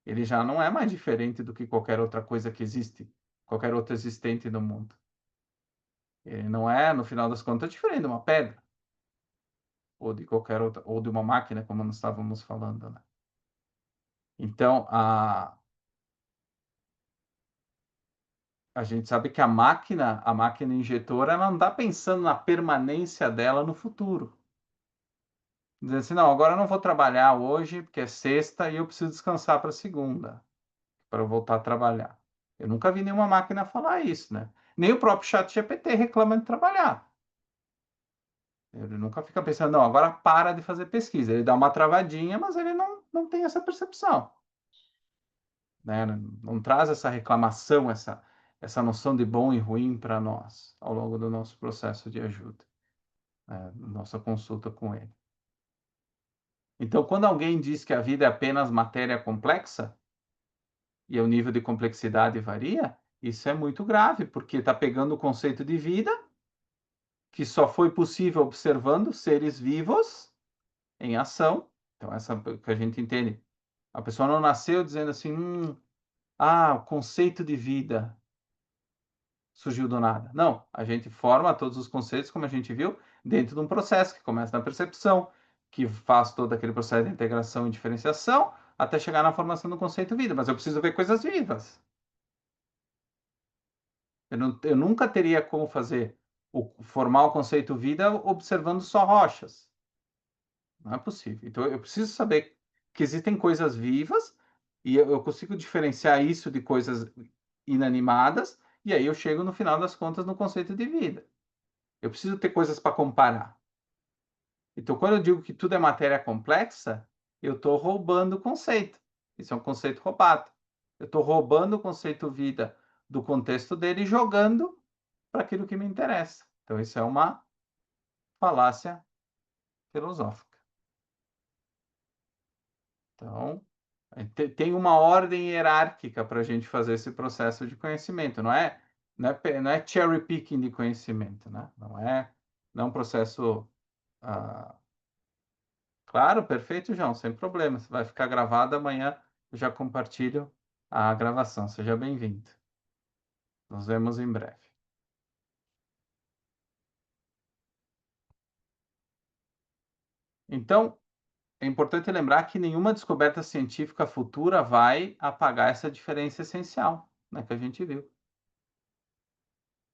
Ele já não é mais diferente do que qualquer outra coisa que existe, qualquer outro existente no mundo. Ele não é, no final das contas, diferente de uma pedra ou de qualquer outra, ou de uma máquina, como nós estávamos falando, né? Então, a gente sabe que a máquina injetora, ela não está pensando na permanência dela no futuro. Dizendo assim, não, agora eu não vou trabalhar hoje, porque é sexta e eu preciso descansar para segunda, para voltar a trabalhar. Eu nunca vi nenhuma máquina falar isso, né? Nem o próprio chat GPT reclama de trabalhar. Ele nunca fica pensando, não, agora para de fazer pesquisa. Ele dá uma travadinha, mas ele não tem essa percepção, né? Não traz essa reclamação, essa noção de bom e ruim para nós ao longo do nosso processo de ajuda, né? Nossa consulta com ele. Então, quando alguém diz que a vida é apenas matéria complexa, e o nível de complexidade varia, isso é muito grave, porque está pegando o conceito de vida, que só foi possível observando seres vivos em ação. Então, essa que a gente entende. A pessoa não nasceu dizendo assim, o conceito de vida surgiu do nada. Não, a gente forma todos os conceitos, como a gente viu, dentro de um processo que começa na percepção, que faz todo aquele processo de integração e diferenciação, até chegar na formação do conceito vida. Mas eu preciso ver coisas vivas. Eu nunca teria como formar o conceito vida observando só rochas. Não é possível. Então, eu preciso saber que existem coisas vivas e eu consigo diferenciar isso de coisas inanimadas, e aí eu chego, no final das contas, no conceito de vida. Eu preciso ter coisas para comparar. Então, quando eu digo que tudo é matéria complexa, eu estou roubando o conceito. Isso é um conceito roubado. Eu estou roubando o conceito vida do contexto dele e jogando para aquilo que me interessa. Então, isso é uma falácia filosófica. Então, tem uma ordem hierárquica para a gente fazer esse processo de conhecimento, não é cherry picking de conhecimento, né? Não é um processo. ah, Claro, perfeito, João, sem problema. Vai ficar gravado amanhã, eu já compartilho a gravação. Seja bem-vindo. Nos vemos em breve. Então, é importante lembrar que nenhuma descoberta científica futura vai apagar essa diferença essencial, né, que a gente viu.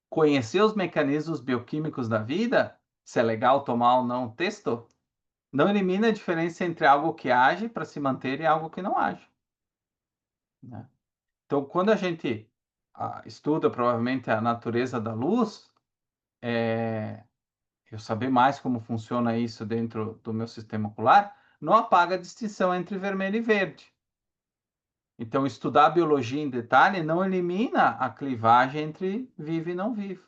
Conhecer os mecanismos bioquímicos da vida, se é legal tomar ou não texto, não elimina a diferença entre algo que age para se manter e algo que não age, né? Então, quando a gente estuda provavelmente a natureza da luz, eu saber mais como funciona isso dentro do meu sistema ocular, não apaga a distinção entre vermelho e verde. Então, estudar a biologia em detalhe não elimina a clivagem entre vivo e não vivo.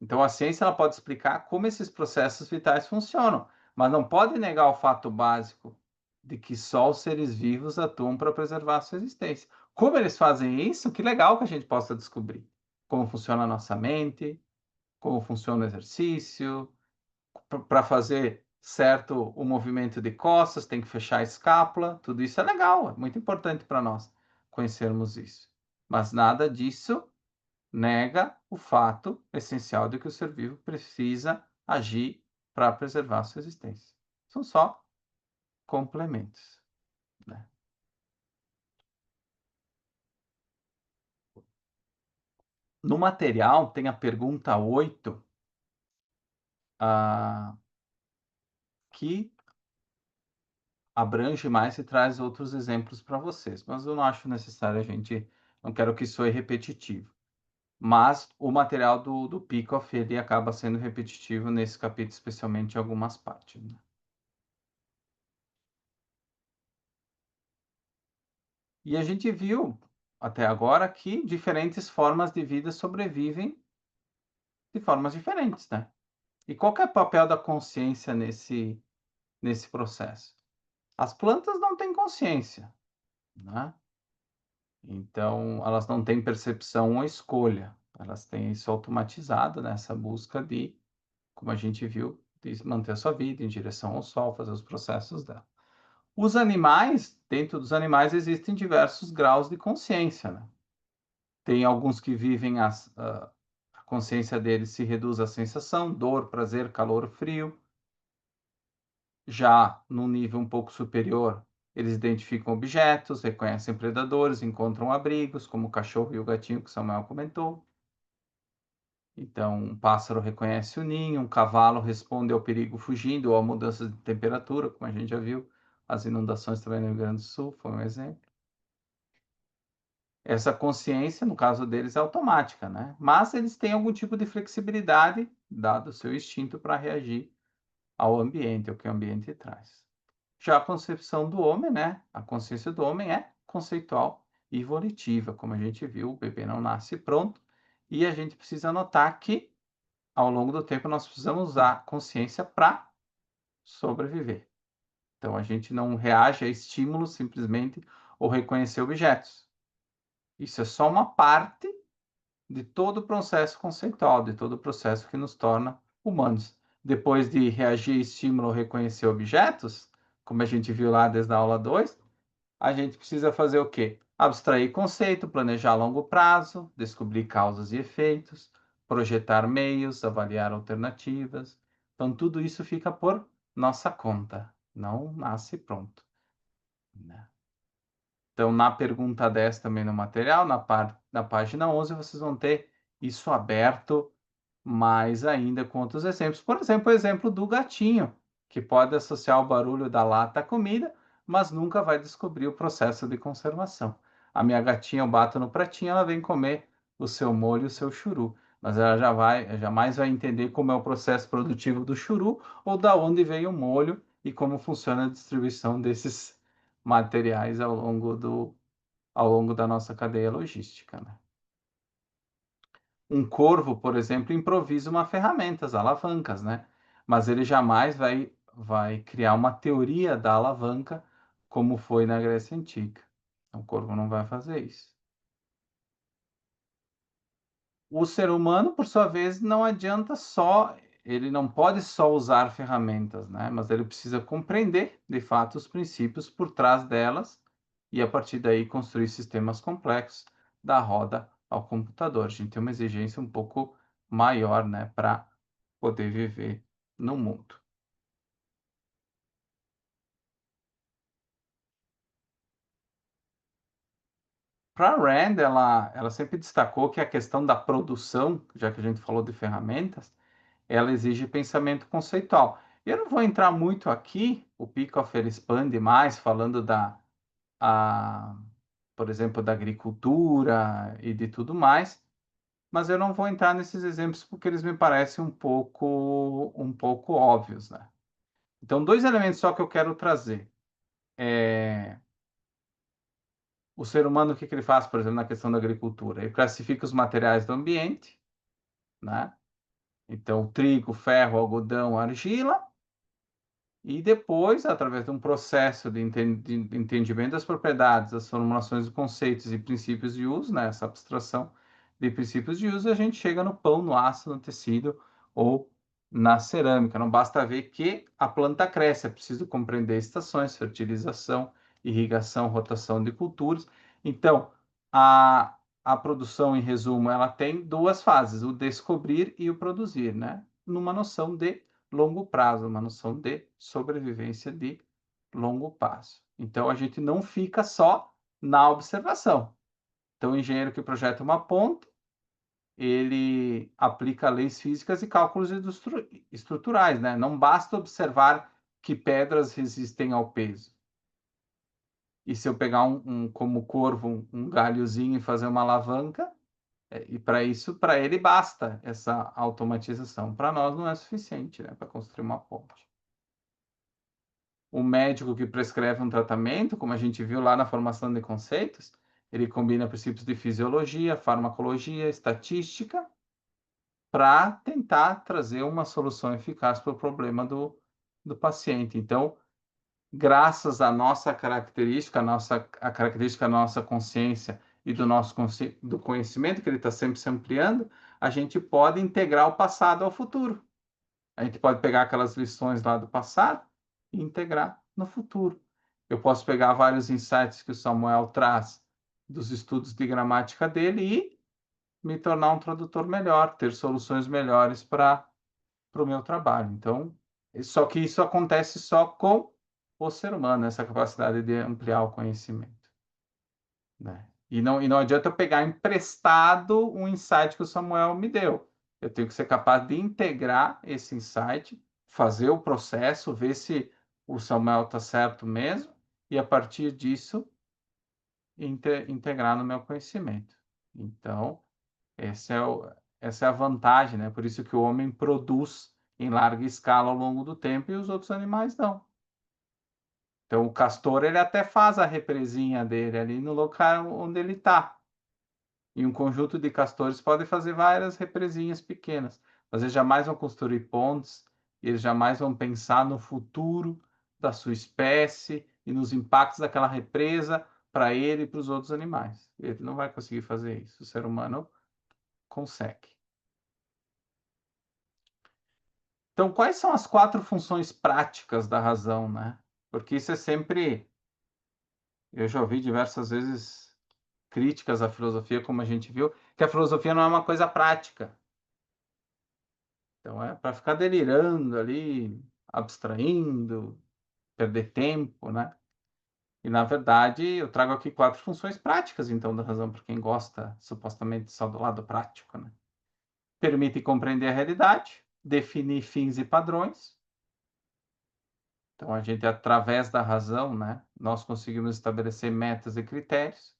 Então, a ciência ela pode explicar como esses processos vitais funcionam, mas não pode negar o fato básico de que só os seres vivos atuam para preservar a sua existência. Como eles fazem isso? Que legal que a gente possa descobrir. Como funciona a nossa mente, como funciona o exercício, para fazer certo o movimento de costas, tem que fechar a escápula, tudo isso é legal, é muito importante para nós conhecermos isso. Mas nada disso nega o fato essencial de que o ser vivo precisa agir para preservar a sua existência. São só complementos, né? No material tem a pergunta 8, que abrange mais e traz outros exemplos para vocês, mas eu não acho necessário a gente não quero que soe repetitivo. Mas o material do Peikoff, ele acaba sendo repetitivo nesse capítulo, especialmente em algumas partes, né? E a gente viu até agora que diferentes formas de vida sobrevivem de formas diferentes, né? E qual que é o papel da consciência nesse processo? As plantas não têm consciência, né? Então, elas não têm percepção ou escolha. Elas têm isso automatizado nessa busca de, como a gente viu, de manter a sua vida em direção ao sol, fazer os processos dela. Os animais, dentro dos animais, existem diversos graus de consciência, né? Tem alguns que vivem a consciência deles se reduz à sensação, dor, prazer, calor, frio. Já num nível um pouco superior, eles identificam objetos, reconhecem predadores, encontram abrigos, como o cachorro e o gatinho que Samuel comentou. Então, um pássaro reconhece o ninho, um cavalo responde ao perigo fugindo ou a mudança de temperatura, como a gente já viu, as inundações também no Rio Grande do Sul, foi um exemplo. Essa consciência, no caso deles, é automática, né? Mas eles têm algum tipo de flexibilidade, dado o seu instinto, para reagir ao ambiente, ao que o ambiente traz. Já a concepção do homem, né? A consciência do homem é conceitual e volitiva, como a gente viu, o bebê não nasce pronto, e a gente precisa notar que, ao longo do tempo, nós precisamos usar a consciência para sobreviver. Então, a gente não reage a estímulos simplesmente ou reconhecer objetos. Isso é só uma parte de todo o processo conceitual, de todo o processo que nos torna humanos. Depois de reagir a estímulo ou reconhecer objetos, como a gente viu lá desde a aula 2, a gente precisa fazer o quê? Abstrair conceito, planejar a longo prazo, descobrir causas e efeitos, projetar meios, avaliar alternativas. Então, tudo isso fica por nossa conta, não nasce pronto, né? Então, na pergunta 10 também no material, na página 11, vocês vão ter isso aberto mais ainda com outros exemplos. Por exemplo, o exemplo do gatinho, que pode associar o barulho da lata à comida, mas nunca vai descobrir o processo de conservação. A minha gatinha, eu bato no pratinho, ela vem comer o seu molho, o seu churu, mas ela jamais vai entender como é o processo produtivo do churu ou da onde vem o molho e como funciona a distribuição desses materiais ao longo da nossa cadeia logística, né? Um corvo, por exemplo, improvisa uma ferramenta, as alavancas, né? Mas ele jamais vai criar uma teoria da alavanca como foi na Grécia Antiga. O corvo não vai fazer isso. O ser humano, por sua vez, não adianta só, ele não pode só usar ferramentas, né? Mas ele precisa compreender, de fato, os princípios por trás delas e, a partir daí, construir sistemas complexos, da roda ao computador. A gente tem uma exigência um pouco maior, né, para poder viver no mundo. Para Rand, ela sempre destacou que a questão da produção, já que a gente falou de ferramentas, ela exige pensamento conceitual. Eu não vou entrar muito aqui, o Peikoff ele expande mais, falando a, por exemplo, da agricultura e de tudo mais, mas eu não vou entrar nesses exemplos porque eles me parecem um pouco óbvios, né? Então, dois elementos só que eu quero trazer. O ser humano, o que que ele faz, por exemplo, na questão da agricultura? Ele classifica os materiais do ambiente, né? Então, trigo, ferro, algodão, argila, e depois, através de um processo de entendimento das propriedades, das formulações de conceitos e princípios de uso, né, essa abstração de princípios de uso, a gente chega no pão, no aço, no tecido ou na cerâmica. Não basta ver que a planta cresce, é preciso compreender estações, fertilização, irrigação, rotação de culturas. Então, a produção, em resumo, ela tem duas fases, o descobrir e o produzir, né? Numa noção de longo prazo, uma noção de sobrevivência de longo prazo. Então, a gente não fica só na observação. Então, o engenheiro que projeta uma ponte, ele aplica leis físicas e cálculos estruturais, né? Não basta observar que pedras resistem ao peso. E se eu pegar como corvo, um galhozinho e fazer uma alavanca, e para isso, para ele basta essa automatização. Para nós não é suficiente, né, para construir uma ponte. O médico que prescreve um tratamento, como a gente viu lá na formação de conceitos, ele combina princípios de fisiologia, farmacologia, estatística, para tentar trazer uma solução eficaz para o problema do paciente. Então, graças à nossa característica, a característica da nossa consciência e do conhecimento, que ele está sempre se ampliando, a gente pode integrar o passado ao futuro. A gente pode pegar aquelas lições lá do passado e integrar no futuro. Eu posso pegar vários insights que o Samuel traz dos estudos de gramática dele e me tornar um tradutor melhor, ter soluções melhores para o meu trabalho. Então, só que isso acontece só com o ser humano, essa capacidade de ampliar o conhecimento, né? E não adianta eu pegar emprestado um insight que o Samuel me deu. Eu tenho que ser capaz de integrar esse insight, fazer o processo, ver se o Samuel está certo mesmo, e a partir disso integrar no meu conhecimento. Então, essa é a vantagem, né? Por isso que o homem produz em larga escala ao longo do tempo e os outros animais não. Então, o castor, ele até faz a represinha dele ali no local onde ele está. E um conjunto de castores pode fazer várias represinhas pequenas, mas eles jamais vão construir pontes, eles jamais vão pensar no futuro da sua espécie e nos impactos daquela represa para ele e para os outros animais. Ele não vai conseguir fazer isso. O ser humano consegue. Então, quais são as 4 funções práticas da razão, né? Porque isso é sempre. Eu já ouvi diversas vezes críticas à filosofia, como a gente viu, que a filosofia não é uma coisa prática. Então, é para ficar delirando ali, abstraindo, perder tempo, né? E, na verdade, eu trago aqui 4 funções práticas, então, da razão, para quem gosta, supostamente, só do lado prático, né? Permite compreender a realidade, definir fins e padrões. Então, a gente, através da razão, né, nós conseguimos estabelecer metas e critérios.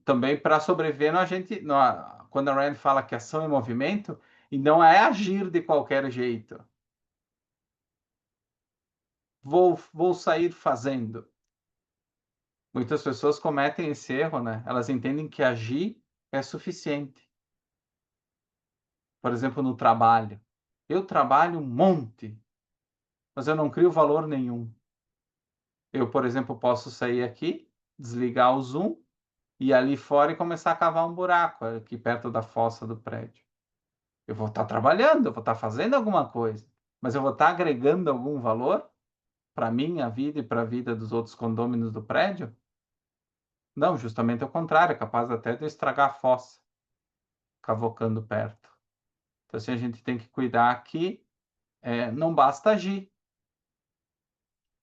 Também para sobreviver, quando a Rand fala que ação é movimento, e não é agir de qualquer jeito. Vou sair fazendo. Muitas pessoas cometem esse erro, né? Elas entendem que agir é suficiente. Por exemplo, no trabalho. Eu trabalho um monte, mas eu não crio valor nenhum. Eu, por exemplo, posso sair aqui, desligar o Zoom, ir ali fora e começar a cavar um buraco aqui perto da fossa do prédio. Eu vou estar trabalhando, eu vou estar fazendo alguma coisa, mas eu vou estar agregando algum valor para minha vida e para a vida dos outros condôminos do prédio? Não, justamente ao contrário, é capaz até de eu estragar a fossa, cavocando perto. Então, assim, a gente tem que cuidar que não basta agir,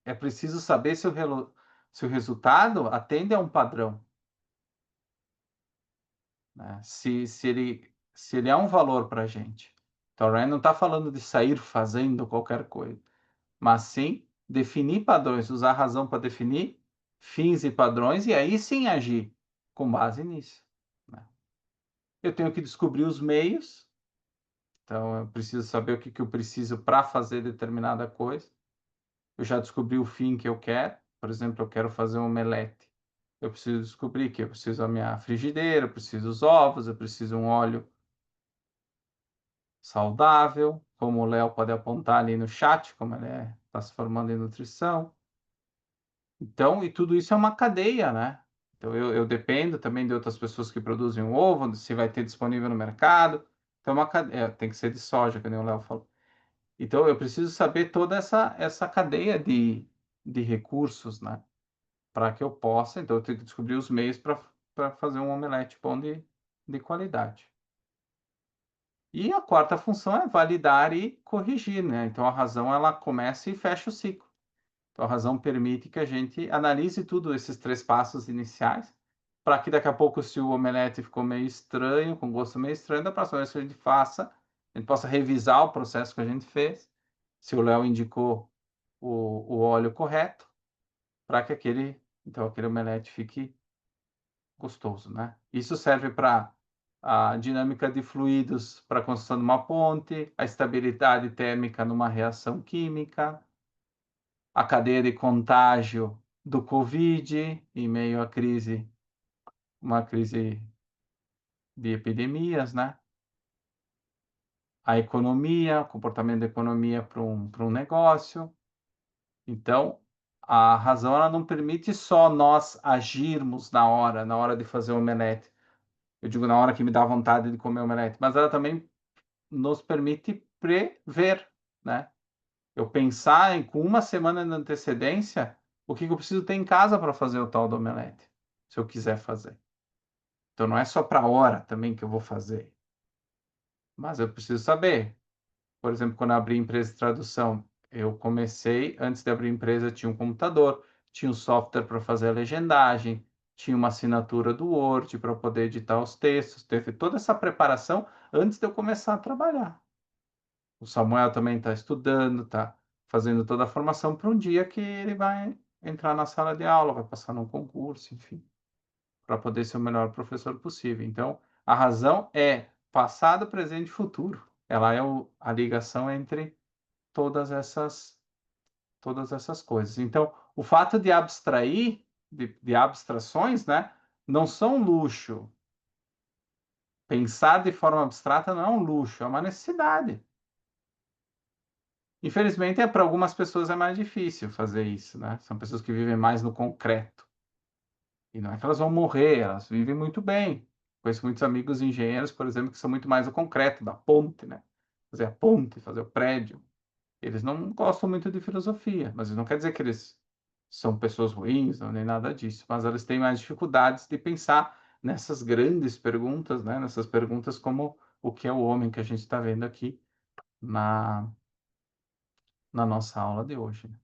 é preciso saber se o resultado atende a um padrão, né? Se ele é um valor para a gente. Então, o Ryan não está falando de sair fazendo qualquer coisa, mas sim definir padrões, usar a razão para definir fins e padrões e aí sim agir com base nisso, né? Eu tenho que descobrir os meios, então eu preciso saber o que eu preciso para fazer determinada coisa. Eu já descobri o fim que eu quero, por exemplo, eu quero fazer um omelete. Eu preciso descobrir que eu preciso a minha frigideira, eu preciso os ovos, eu preciso um óleo saudável, como o Léo pode apontar ali no chat, como ele está se formando em nutrição. Então, e tudo isso é uma cadeia, né? Então, eu dependo também de outras pessoas que produzem o ovo, se vai ter disponível no mercado. Então, uma cadeia, tem que ser de soja, que nem o Léo falou. Então, eu preciso saber toda essa cadeia de recursos, né? Para que eu possa, então, eu tenho que descobrir os meios para fazer um omelete bom de qualidade. E a quarta função é validar e corrigir, né? Então, a razão, ela começa e fecha o ciclo. Então, a razão permite que a gente analise tudo esses 3 passos iniciais, para que daqui a pouco, se o omelete ficou meio estranho, com gosto meio estranho, da próxima vez que a gente faça, a gente possa revisar o processo que a gente fez, se o Léo indicou o óleo correto, para que aquele então aquele omelete fique gostoso, né? Isso serve para a dinâmica de fluidos para a construção de uma ponte, a estabilidade térmica numa reação química, a cadeia de contágio do Covid em meio à crise, uma crise de epidemias, né? A economia, o comportamento da economia para um negócio. Então, a razão ela não permite só nós agirmos na hora de fazer o omelete. Eu digo na hora que me dá vontade de comer omelete, mas ela também nos permite prever, né? Eu pensar em com uma semana de antecedência o que eu preciso ter em casa para fazer o tal do omelete, se eu quiser fazer. Então não é só para a hora também que eu vou fazer, mas eu preciso saber. Por exemplo, quando eu abri empresa de tradução, eu comecei, antes de abrir empresa, tinha um computador, tinha um software para fazer a legendagem, tinha uma assinatura do Word para poder editar os textos, teve toda essa preparação antes de eu começar a trabalhar. O Samuel também está estudando, está fazendo toda a formação para um dia que ele vai entrar na sala de aula, vai passar num concurso, enfim, para poder ser o melhor professor possível. Então, a razão é passado, presente e futuro. Ela é a ligação entre todas essas coisas. Então, o fato de abstrair, de abstrações, né, não são luxo. Pensar de forma abstrata não é um luxo, é uma necessidade. Infelizmente, para algumas pessoas é mais difícil fazer isso, né? São pessoas que vivem mais no concreto. E não é que elas vão morrer, elas vivem muito bem. Conheço muitos amigos engenheiros, por exemplo, que são muito mais o concreto, da ponte, né? Fazer a ponte, fazer o prédio. Eles não gostam muito de filosofia, mas isso não quer dizer que eles são pessoas ruins, não, nem nada disso. Mas eles têm mais dificuldades de pensar nessas grandes perguntas, né? Nessas perguntas como o que é o homem que a gente está vendo aqui na, na nossa aula de hoje, né?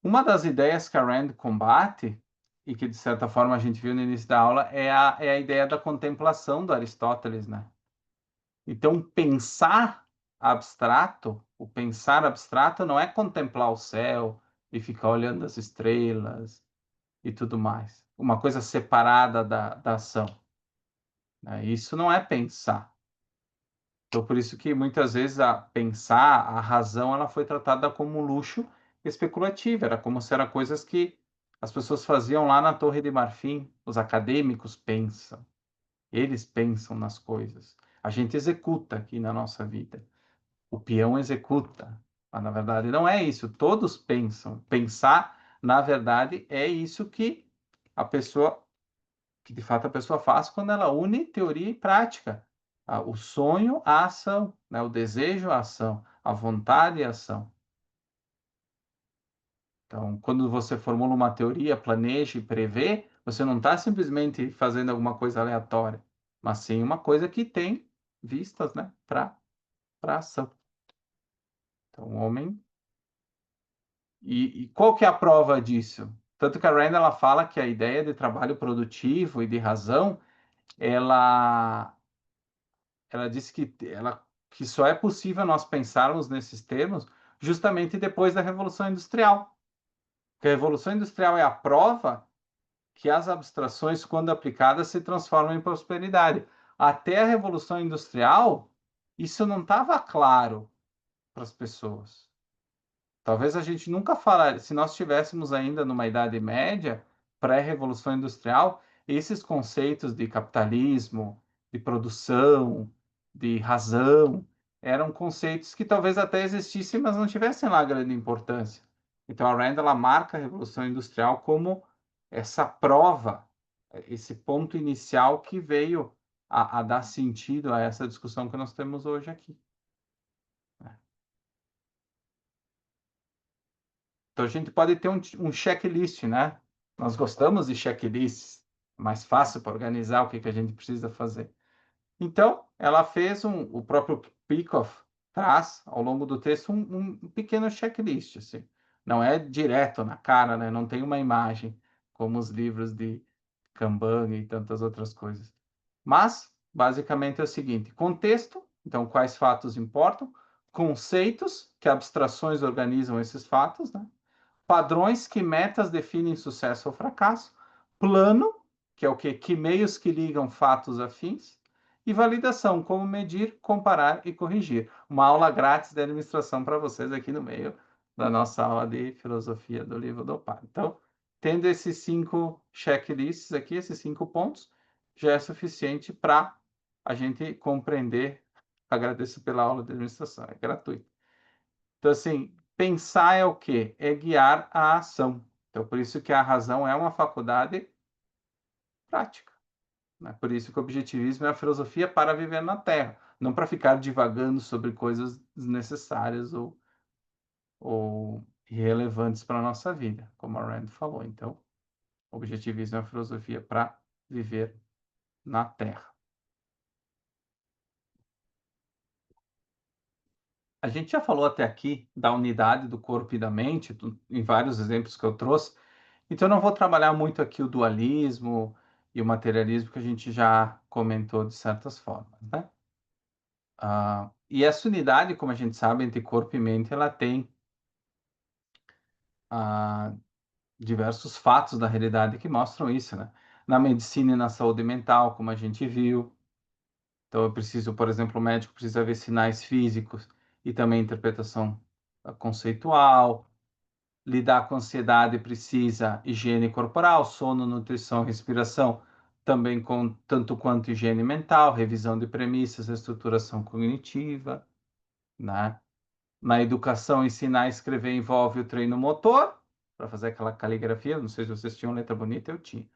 Uma das ideias que a Rand combate, e que de certa forma a gente viu no início da aula, é a ideia da contemplação do Aristóteles, né? Então, o pensar abstrato não é contemplar o céu e ficar olhando as estrelas e tudo mais. Uma coisa separada da ação, né? Isso não é pensar. Então, por isso que muitas vezes a razão, ela foi tratada como um luxo especulativo. Era como se eram coisas que as pessoas faziam lá na Torre de Marfim. Os acadêmicos pensam. Eles pensam nas coisas. A gente executa aqui na nossa vida. O peão executa. Mas, na verdade, não é isso. Todos pensam. Pensar, na verdade, é isso que de fato a pessoa faz quando ela une teoria e prática. O sonho, a ação, né? O desejo, a ação, a vontade e a ação. Então, quando você formula uma teoria, planeja e prevê, você não está simplesmente fazendo alguma coisa aleatória, mas sim uma coisa que tem vistas, né, para ação. Então, o homem. E qual que é a prova disso? Tanto que a Rand ela fala que a ideia de trabalho produtivo e de razão, ela disse que só é possível nós pensarmos nesses termos justamente depois da Revolução Industrial. Porque a Revolução Industrial é a prova que as abstrações, quando aplicadas, se transformam em prosperidade. Até a Revolução Industrial, isso não estava claro para as pessoas. Talvez a gente nunca falaria, se nós estivéssemos ainda numa Idade Média, pré-Revolução Industrial, esses conceitos de capitalismo, de produção, de razão, eram conceitos que talvez até existissem, mas não tivessem lá grande importância. Então a Rand ela marca a Revolução Industrial como essa prova, esse ponto inicial que veio a dar sentido a essa discussão que nós temos hoje aqui. Então a gente pode ter um checklist, né? Nós gostamos de checklists, é mais fácil para organizar o que, que a gente precisa fazer. Então, ela fez o próprio Peikoff traz ao longo do texto um pequeno checklist, assim. Não é direto na cara, né? Não tem uma imagem, como os livros de Kanban e tantas outras coisas. Mas, basicamente, é o seguinte: contexto, então, quais fatos importam, conceitos, que abstrações organizam esses fatos, né? Padrões, que metas definem sucesso ou fracasso, plano, que é o quê? Que meios que ligam fatos afins, e validação, como medir, comparar e corrigir. Uma aula grátis de administração para vocês aqui no meio da nossa aula de filosofia do livro do Par. Então, tendo esses 5 checklists aqui, esses 5 pontos, já é suficiente para a gente compreender. Agradeço pela aula de administração, é gratuito. Então, assim, pensar é o quê? É guiar a ação. Então, por isso que a razão é uma faculdade prática, né? Por isso que o objetivismo é a filosofia para viver na Terra, não para ficar divagando sobre coisas desnecessárias ou irrelevantes para a nossa vida, como a Rand falou. Então, o objetivismo é a filosofia para viver na Terra. A gente já falou até aqui da unidade do corpo e da mente, em vários exemplos que eu trouxe. Então, eu não vou trabalhar muito aqui o dualismo e o materialismo, que a gente já comentou de certas formas, né? E essa unidade, como a gente sabe, entre corpo e mente, ela tem diversos fatos da realidade que mostram isso, né? Na medicina e na saúde mental, como a gente viu. Então, eu preciso, por exemplo, o médico precisa ver sinais físicos e também interpretação conceitual. Lidar com ansiedade precisa higiene corporal, sono, nutrição, respiração, também com tanto quanto higiene mental, revisão de premissas, estruturação cognitiva, né? Na educação, ensinar a escrever envolve o treino motor, para fazer aquela caligrafia, não sei se vocês tinham letra bonita, eu tinha.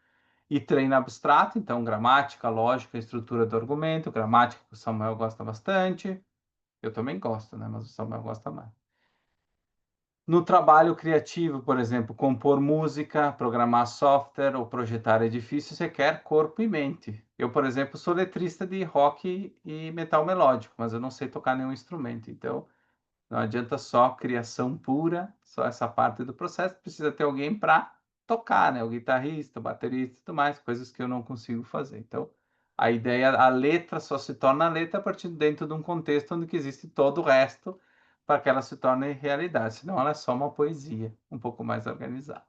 E treino abstrato, então gramática, lógica, estrutura do argumento, gramática que o Samuel gosta bastante, eu também gosto, né? Mas o Samuel gosta mais. No trabalho criativo, por exemplo, compor música, programar software ou projetar edifícios requer corpo e mente. Eu, por exemplo, sou letrista de rock e metal melódico, mas eu não sei tocar nenhum instrumento. Então, não adianta só criação pura, só essa parte do processo. Precisa ter alguém para tocar, né? O guitarrista, o baterista e tudo mais, coisas que eu não consigo fazer. Então, a ideia, a letra só se torna letra a partir dentro de um contexto onde que existe todo o resto para que ela se torne realidade. Senão ela é só uma poesia, um pouco mais organizada.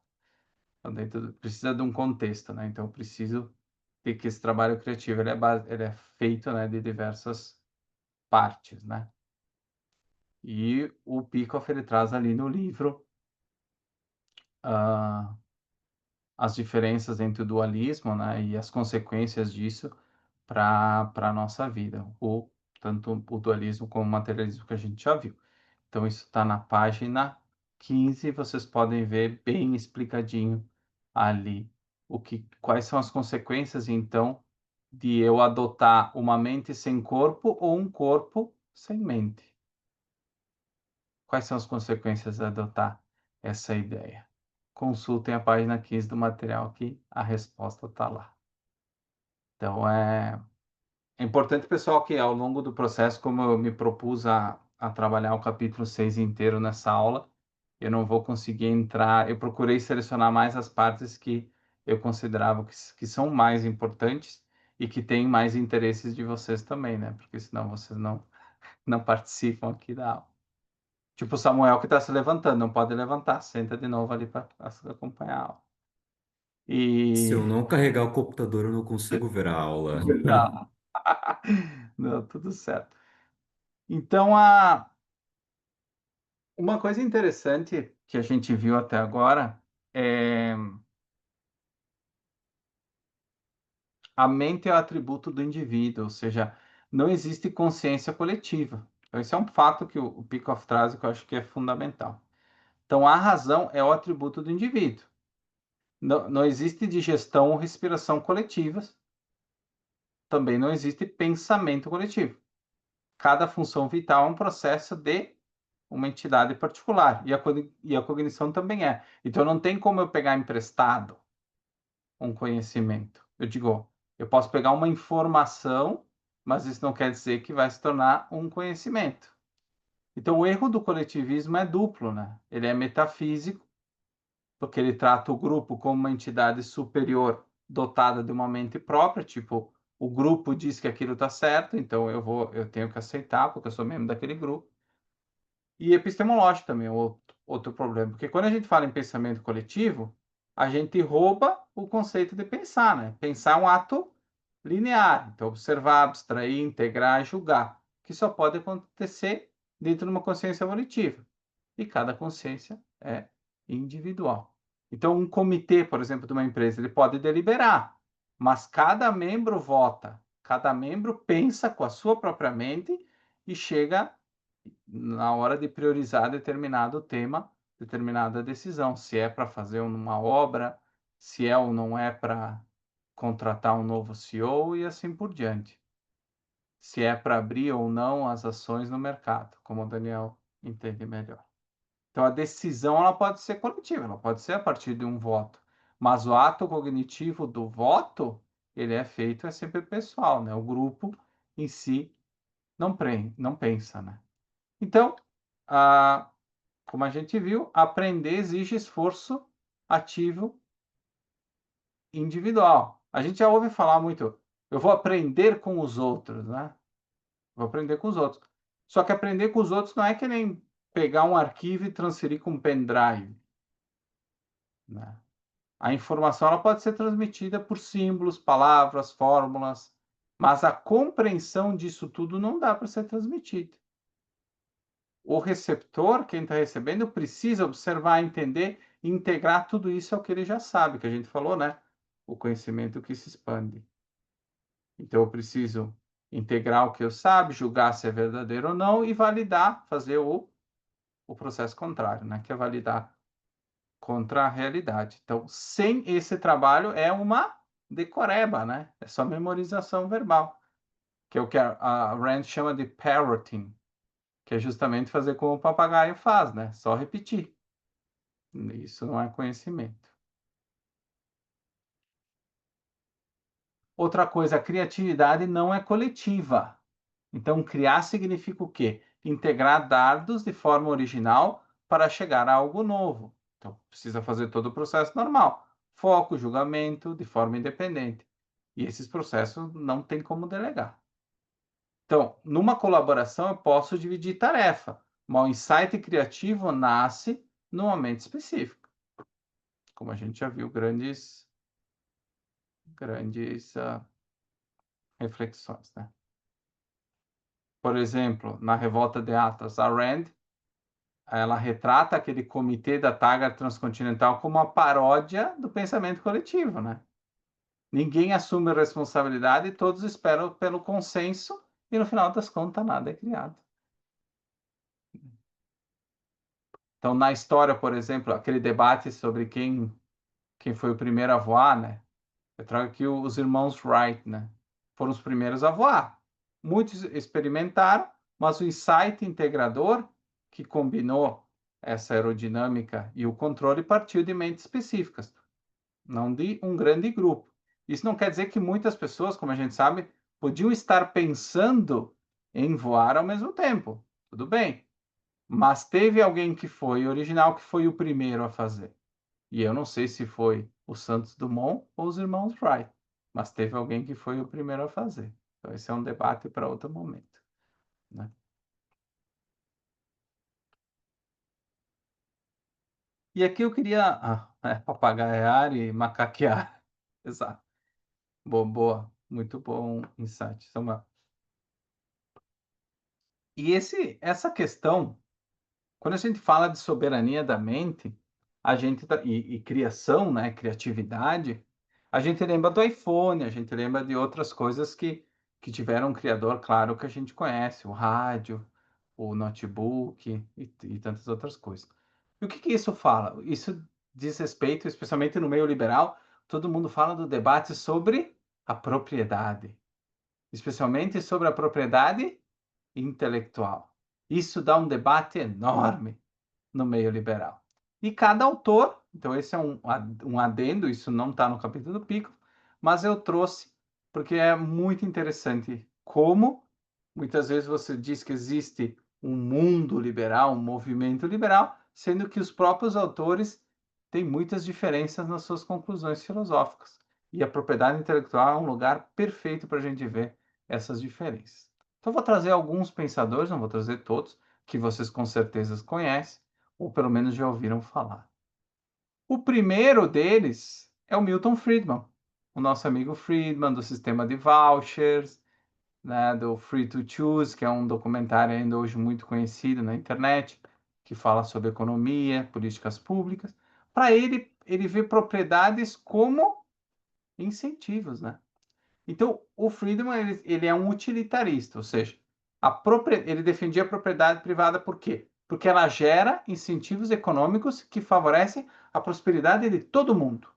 Então, precisa de um contexto, né? Então, eu preciso ter que esse trabalho criativo ele é feito, né, de diversas partes, né? E o Peikoff ele traz ali no livro as diferenças entre o dualismo, né, e as consequências disso para a nossa vida, tanto o dualismo como o materialismo que a gente já viu. Então, isso está na página 15, vocês podem ver bem explicadinho ali quais são as consequências, então, de eu adotar uma mente sem corpo ou um corpo sem mente. Quais são as consequências de adotar essa ideia? Consultem a página 15 do material que a resposta está lá. Então, é importante, pessoal, que ao longo do processo, como eu me propus a trabalhar o capítulo 6 inteiro nessa aula, eu não vou conseguir entrar. Eu procurei selecionar mais as partes que eu considerava que são mais importantes e que têm mais interesses de vocês também, né? Porque senão vocês não participam aqui da aula. Tipo o Samuel que está se levantando, não pode levantar, senta de novo ali para acompanhar a aula. Se E. eu não carregar o computador, eu não consigo ver a aula. Não, não, tudo certo. Então, uma coisa interessante que a gente viu até agora é a mente é o atributo do indivíduo, ou seja, não existe consciência coletiva. Então, esse é um fato que o Peikoff traz e que eu acho que é fundamental. Então, a razão é o atributo do indivíduo. Não existe digestão ou respiração coletivas, também não existe pensamento coletivo. Cada função vital é um processo de uma entidade particular, e a cognição também é. Então, não tem como eu pegar emprestado um conhecimento. Eu digo, eu posso pegar uma informação, mas isso não quer dizer que vai se tornar um conhecimento. Então, o erro do coletivismo é duplo, né? Ele é metafísico, porque ele trata o grupo como uma entidade superior dotada de uma mente própria, tipo, o grupo diz que aquilo está certo, então eu tenho que aceitar, porque eu sou membro daquele grupo. E epistemológico também é outro problema, porque quando a gente fala em pensamento coletivo, a gente rouba o conceito de pensar, né? Pensar é um ato linear, então observar, abstrair, integrar, julgar, que só pode acontecer dentro de uma consciência volitiva. E cada consciência é individual. Então, um comitê, por exemplo, de uma empresa, ele pode deliberar, mas cada membro vota, cada membro pensa com a sua própria mente e chega na hora de priorizar determinado tema, determinada decisão, se é para fazer uma obra, se é ou não é para contratar um novo CEO e assim por diante. Se é para abrir ou não as ações no mercado, como o Daniel entende melhor. Então, a decisão ela pode ser coletiva, ela pode ser a partir de um voto, mas o ato cognitivo do voto, ele é feito, é sempre pessoal, né? O grupo em si não pensa, né? Então, como a gente viu, aprender exige esforço ativo individual. A gente já ouve falar muito, eu vou aprender com os outros, né? Vou aprender com os outros. Só que aprender com os outros não é que nem pegar um arquivo e transferir com um pendrive, né? A informação ela pode ser transmitida por símbolos, palavras, fórmulas, mas a compreensão disso tudo não dá para ser transmitida. O receptor, quem está recebendo, precisa observar, entender e integrar tudo isso ao que ele já sabe, que a gente falou, né? O conhecimento que se expande. Então, eu preciso integrar o que eu sabe, julgar se é verdadeiro ou não e validar, fazer o processo contrário, né? Que é validar contra a realidade. Então, sem esse trabalho, é uma decoreba, né? É só memorização verbal, que é o que a Rand chama de parroting, que é justamente fazer como o papagaio faz, né? Só repetir. Isso não é conhecimento. Outra coisa, a criatividade não é coletiva. Então, criar significa o quê? Integrar dados de forma original para chegar a algo novo. Então, precisa fazer todo o processo normal. Foco, julgamento, de forma independente. E esses processos não tem como delegar. Então, numa colaboração, eu posso dividir tarefa, mas o insight criativo nasce num momento específico. Como a gente já viu, grandes reflexões, né? Por exemplo, na Revolta de Atlas, a Rand, ela retrata aquele comitê da Taggart Transcontinental como uma paródia do pensamento coletivo, né? Ninguém assume a responsabilidade e todos esperam pelo consenso e no final das contas nada é criado. Então, na história, por exemplo, aquele debate sobre quem foi o primeiro a voar, né? Eu trago aqui os irmãos Wright, né? Foram os primeiros a voar. Muitos experimentaram, mas o insight integrador, que combinou essa aerodinâmica e o controle, partiu de mentes específicas, não de um grande grupo. Isso não quer dizer que muitas pessoas, como a gente sabe, podiam estar pensando em voar ao mesmo tempo. Tudo bem. Mas teve alguém que foi original, que foi o primeiro a fazer. E eu não sei se foi o Santos Dumont ou os irmãos Wright, mas teve alguém que foi o primeiro a fazer. Então, esse é um debate para outro momento, né? E aqui eu queria papagaiar e macaquear. Exato. Boa, boa. Muito bom insight, Samuel. E essa questão, quando a gente fala de soberania da mente, a gente e criação, né, criatividade, a gente lembra do iPhone, a gente lembra de outras coisas que tiveram um criador, claro, que a gente conhece, o rádio, o notebook e tantas outras coisas. E o que isso fala? Isso diz respeito, especialmente no meio liberal, todo mundo fala do debate sobre a propriedade, especialmente sobre a propriedade intelectual. Isso dá um debate enorme no meio liberal. E cada autor, então esse é um adendo, isso não está no capítulo do Pico, mas eu trouxe porque é muito interessante como muitas vezes você diz que existe um mundo liberal, um movimento liberal, sendo que os próprios autores têm muitas diferenças nas suas conclusões filosóficas. E a propriedade intelectual é um lugar perfeito para a gente ver essas diferenças. Então, vou trazer alguns pensadores, não vou trazer todos, que vocês com certeza conhecem, ou pelo menos já ouviram falar. O primeiro deles é o Milton Friedman, o nosso amigo Friedman, do sistema de vouchers, né, do Free to Choose, que é um documentário ainda hoje muito conhecido na internet, que fala sobre economia, políticas públicas. Para ele vê propriedades como incentivos, né? Então, o Friedman, ele é um utilitarista, ou seja, ele defendia a propriedade privada por quê? Porque ela gera incentivos econômicos que favorecem a prosperidade de todo mundo.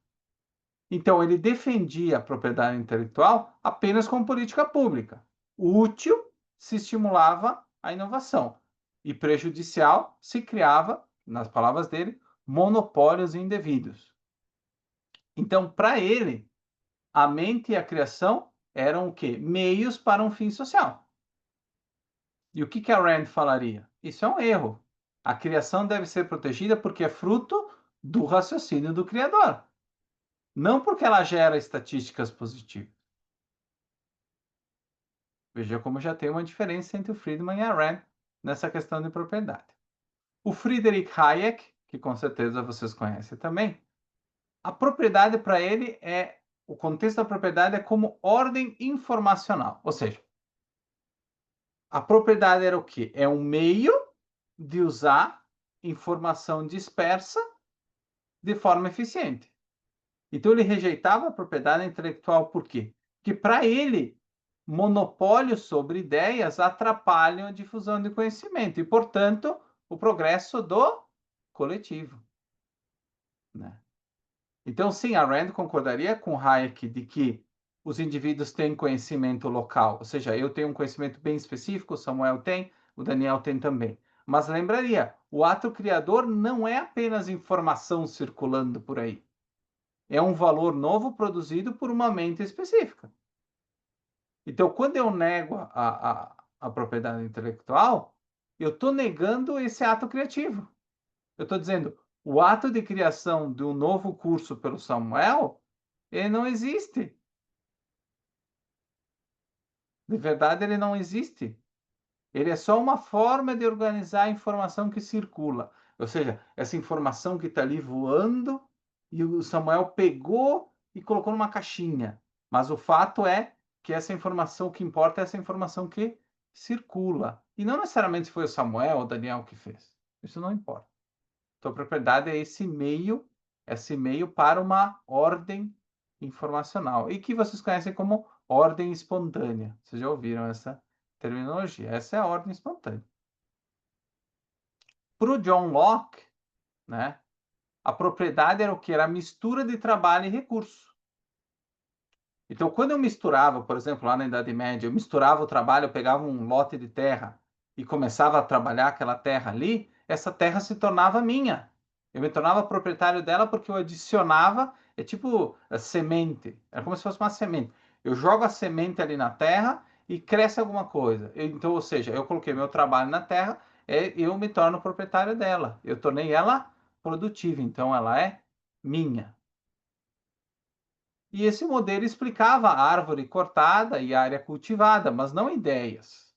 Então, ele defendia a propriedade intelectual apenas como política pública. Útil se estimulava a inovação e prejudicial se criava, nas palavras dele, monopólios indevidos. Então, para ele, a mente e a criação eram o quê? Meios para um fim social. E o que a Rand falaria? Isso é um erro. A criação deve ser protegida porque é fruto do raciocínio do criador, não porque ela gera estatísticas positivas. Veja como já tem uma diferença entre o Friedman e a Rand nessa questão de propriedade. O Friedrich Hayek, que com certeza vocês conhecem também, a propriedade para ele o contexto da propriedade é como ordem informacional, ou seja, a propriedade era o quê? É um meio de usar informação dispersa de forma eficiente. Então ele rejeitava a propriedade intelectual por quê? Porque para ele, monopólios sobre ideias atrapalham a difusão de conhecimento e, portanto, o progresso do coletivo, né? Então, sim, a Rand concordaria com Hayek de que os indivíduos têm conhecimento local, ou seja, eu tenho um conhecimento bem específico, o Samuel tem, o Daniel tem também. Mas lembraria, o ato criador não é apenas informação circulando por aí. É um valor novo produzido por uma mente específica. Então, quando eu nego a propriedade intelectual, eu estou negando esse ato criativo. Eu estou dizendo, o ato de criação de um novo curso pelo Samuel, ele não existe. De verdade, ele não existe. Ele é só uma forma de organizar a informação que circula. Ou seja, essa informação que está ali voando e o Samuel pegou e colocou numa caixinha. Mas o fato é que essa informação, o que importa é essa informação que circula. E não necessariamente foi o Samuel ou o Daniel que fez. Isso não importa. Então, a propriedade é esse meio para uma ordem informacional. E que vocês conhecem como ordem espontânea. Vocês já ouviram essa terminologia? Essa é a ordem espontânea. Para o John Locke, né, a propriedade era o que? Era a mistura de trabalho e recurso. Então, quando eu misturava, por exemplo, lá na Idade Média, eu misturava o trabalho, eu pegava um lote de terra e começava a trabalhar aquela terra ali, essa terra se tornava minha. Eu me tornava proprietário dela porque eu adicionava, é tipo a semente, é como se fosse uma semente. Eu jogo a semente ali na terra e cresce alguma coisa. Então, ou seja, eu coloquei meu trabalho na terra, eu me torno proprietário dela. Eu tornei ela produtiva, então ela é minha. E esse modelo explicava a árvore cortada e a área cultivada, mas não ideias.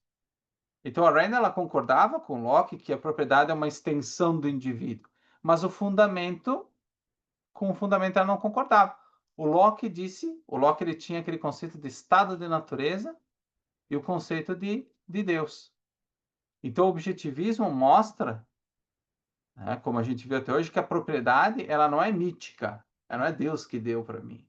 Então a Rand ela concordava com Locke que a propriedade é uma extensão do indivíduo, mas com o fundamento ela não concordava. O Locke ele tinha aquele conceito de estado de natureza e o conceito de Deus. Então o objetivismo mostra, né, como a gente viu até hoje, que a propriedade ela não é mítica, ela não é Deus que deu para mim,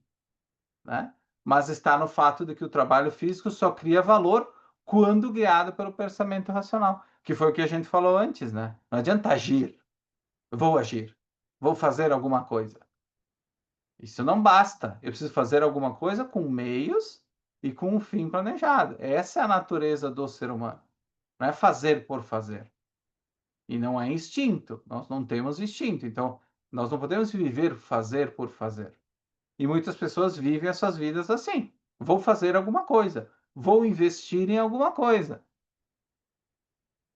né? Mas está no fato de que o trabalho físico só cria valor quando guiado pelo pensamento racional, que foi o que a gente falou antes, né? Não adianta agir, vou fazer alguma coisa. Isso não basta. Eu preciso fazer alguma coisa com meios e com um fim planejado. Essa é a natureza do ser humano. Não é fazer por fazer. E não é instinto. Nós não temos instinto. Então, nós não podemos viver fazer por fazer. E muitas pessoas vivem as suas vidas assim. Vou fazer alguma coisa. Vou investir em alguma coisa.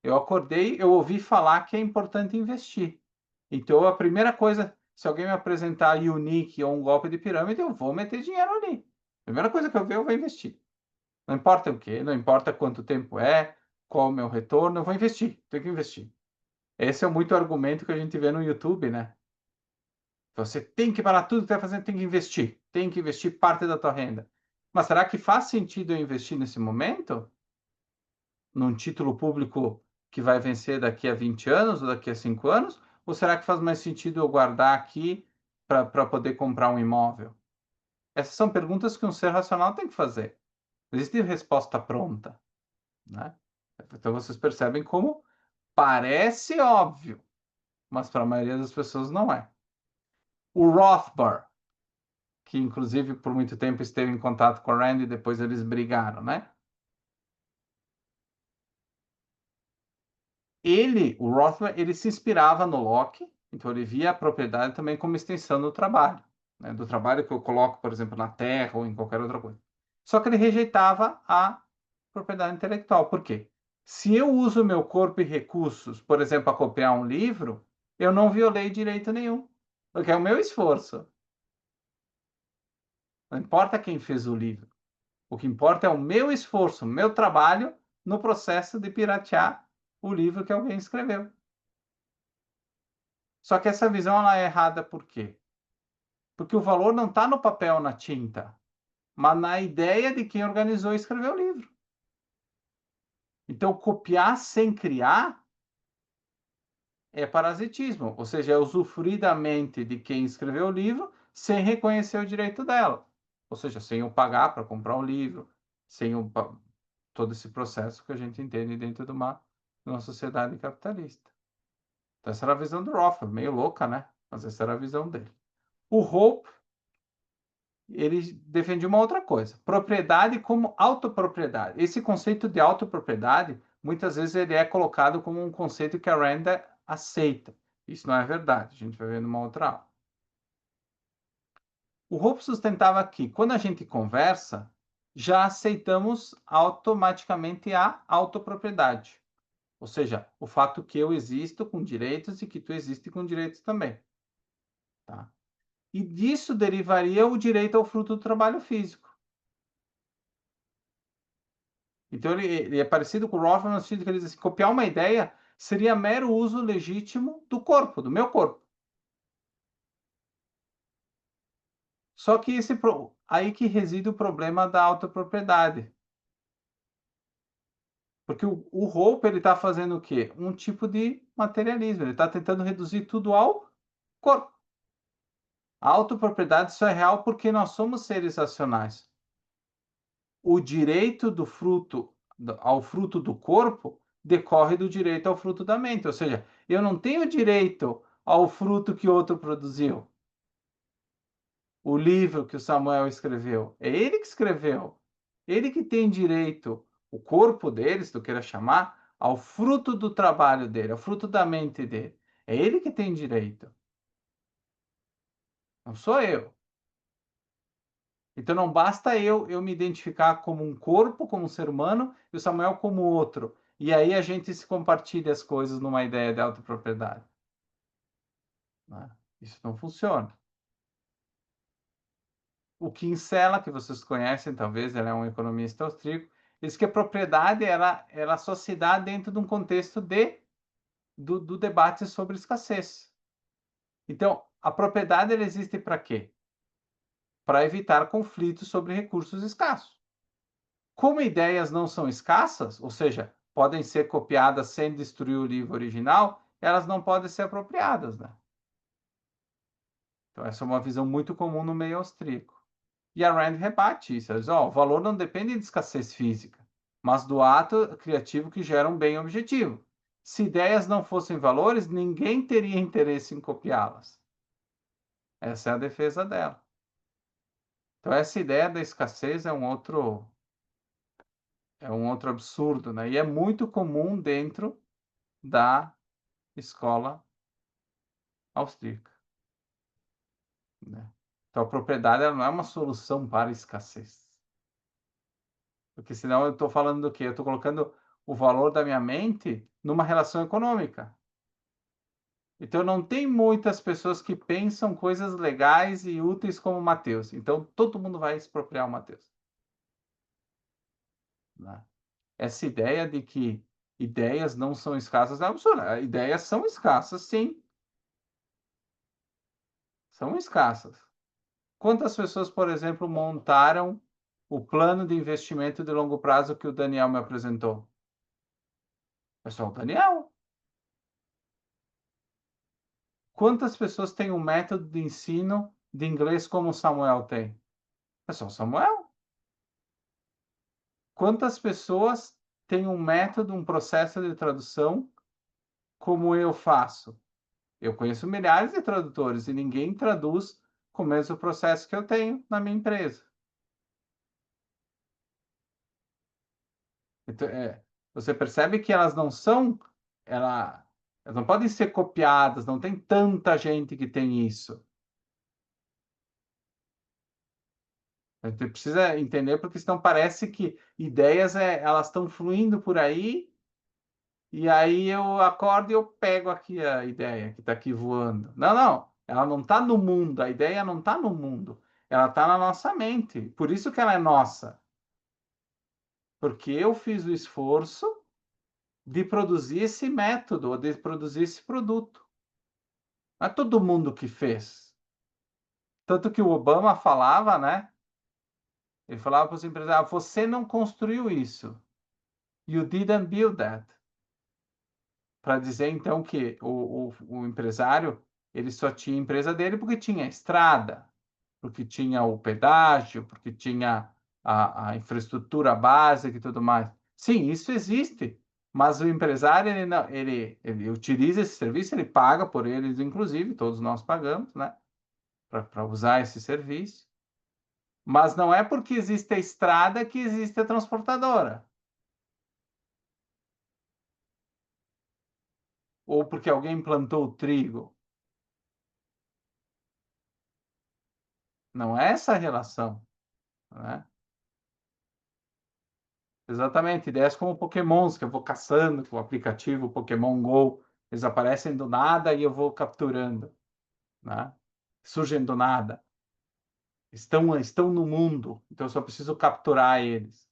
Eu acordei, eu ouvi falar que é importante investir. Então, a primeira coisa, se alguém me apresentar Unique ou um golpe de pirâmide, eu vou meter dinheiro ali. A primeira coisa que eu ver, eu vou investir. Não importa o quê, não importa quanto tempo é, qual é o meu retorno, eu vou investir, tenho que investir. Esse é muito argumento que a gente vê no YouTube, né? Você tem que parar tudo que está fazendo, tem que investir parte da tua renda. Mas será que faz sentido eu investir nesse momento? Num título público que vai vencer daqui a 20 anos ou daqui a 5 anos? Ou será que faz mais sentido eu guardar aqui para poder comprar um imóvel? Essas são perguntas que um ser racional tem que fazer. Não existe resposta pronta, né? Então vocês percebem como parece óbvio, mas para a maioria das pessoas não é. O Rothbard, que inclusive por muito tempo esteve em contato com a Rand e depois eles brigaram, né? O Rothbard, ele se inspirava no Locke, então ele via a propriedade também como extensão do trabalho, né? Do trabalho que eu coloco, por exemplo, na terra ou em qualquer outra coisa. Só que ele rejeitava a propriedade intelectual. Por quê? Se eu uso meu corpo e recursos, por exemplo, para copiar um livro, eu não violei direito nenhum, porque é o meu esforço. Não importa quem fez o livro. O que importa é o meu esforço, o meu trabalho no processo de piratear o livro que alguém escreveu. Só que essa visão ela é errada por quê? Porque o valor não está no papel, na tinta, mas na ideia de quem organizou e escreveu o livro. Então, copiar sem criar é parasitismo, ou seja, é usufruir da mente de quem escreveu o livro sem reconhecer o direito dela. Ou seja, sem eu pagar para comprar o livro, sem o, todo esse processo que a gente entende dentro de uma sociedade capitalista. Então, essa era a visão do Rothbard, meio louca, né? Mas essa era a visão dele. O Hope, ele defendia uma outra coisa, propriedade como autopropriedade. Esse conceito de autopropriedade, muitas vezes ele é colocado como um conceito que a Rand aceita. Isso não é verdade, a gente vai ver numa outra aula. O Hope sustentava que, quando a gente conversa, já aceitamos automaticamente a autopropriedade. Ou seja, o fato que eu existo com direitos e que tu existe com direitos também. Tá? E disso derivaria o direito ao fruto do trabalho físico. Então, ele é parecido com o Rothbard no sentido que ele diz assim, copiar uma ideia seria mero uso legítimo do corpo, do meu corpo. Só que aí que reside o problema da autopropriedade. Porque o Hope ele está fazendo o quê? Um tipo de materialismo. Ele está tentando reduzir tudo ao corpo. A autopropriedade só é real porque nós somos seres racionais. O direito do fruto ao fruto do corpo decorre do direito ao fruto da mente. Ou seja, eu não tenho direito ao fruto que outro produziu. O livro que o Samuel escreveu, é ele que escreveu. Ele que tem direito, o corpo dele, se tu queira chamar, ao fruto do trabalho dele, ao fruto da mente dele. É ele que tem direito. Não sou eu. Então não basta eu me identificar como um corpo, como um ser humano, e o Samuel como outro. E aí a gente se compartilha as coisas numa ideia de autopropriedade. Né? Isso não funciona. O Kinsella, que vocês conhecem, talvez, ele é um economista austríaco, diz que a propriedade era a sociedade dentro de um contexto do debate sobre escassez. Então, a propriedade ela existe para quê? Para evitar conflitos sobre recursos escassos. Como ideias não são escassas, ou seja, podem ser copiadas sem destruir o livro original, elas não podem ser apropriadas, né? Então, essa é uma visão muito comum no meio austríaco. E a Rand rebate isso. Ela diz, o valor não depende de escassez física, mas do ato criativo que gera um bem objetivo. Se ideias não fossem valores, ninguém teria interesse em copiá-las. Essa é a defesa dela. Então, essa ideia da escassez é um outro absurdo, né? E é muito comum dentro da escola austríaca, né? Então, a propriedade ela não é uma solução para a escassez. Porque senão eu estou falando do quê? Eu estou colocando o valor da minha mente numa relação econômica. Então, não tem muitas pessoas que pensam coisas legais e úteis como o Mateus. Então, todo mundo vai expropriar o Mateus. Né? Essa ideia de que ideias não são escassas, é absurdo. Ideias são escassas, sim, são escassas. Quantas pessoas, por exemplo, montaram o plano de investimento de longo prazo que o Daniel me apresentou? É só o Daniel. Quantas pessoas têm um método de ensino de inglês como o Samuel tem? É só o Samuel. Quantas pessoas têm um método, um processo de tradução como eu faço? Eu conheço milhares de tradutores e ninguém traduz com o mesmo processo que eu tenho na minha empresa. Então, você percebe que elas não são, ela, elas não podem ser copiadas, não tem tanta gente que tem isso. A gente precisa entender, porque senão parece que ideias elas estão fluindo por aí, e aí eu acordo e eu pego aqui a ideia que está aqui voando. Não, não, ela não está no mundo, a ideia não está no mundo, ela está na nossa mente. Por isso que ela é nossa, porque eu fiz o esforço de produzir esse método, ou de produzir esse produto. Não é todo mundo que fez. Tanto que o Obama falava, né? Ele falava para os empresários: você não construiu isso. You didn't build that. Para dizer então que o empresário ele só tinha a empresa dele porque tinha estrada, porque tinha o pedágio, porque tinha a infraestrutura básica e tudo mais. Sim, isso existe, mas o empresário ele não, ele utiliza esse serviço, ele paga por eles, inclusive, todos nós pagamos, né, para usar esse serviço. Mas não é porque existe a estrada que existe a transportadora, ou porque alguém plantou o trigo. Não é essa a relação, né? Exatamente, ideias como Pokémons, que eu vou caçando com o aplicativo Pokémon Go. Eles aparecem do nada e eu vou capturando, né? Surgem do nada. Estão no mundo, então eu só preciso capturar eles.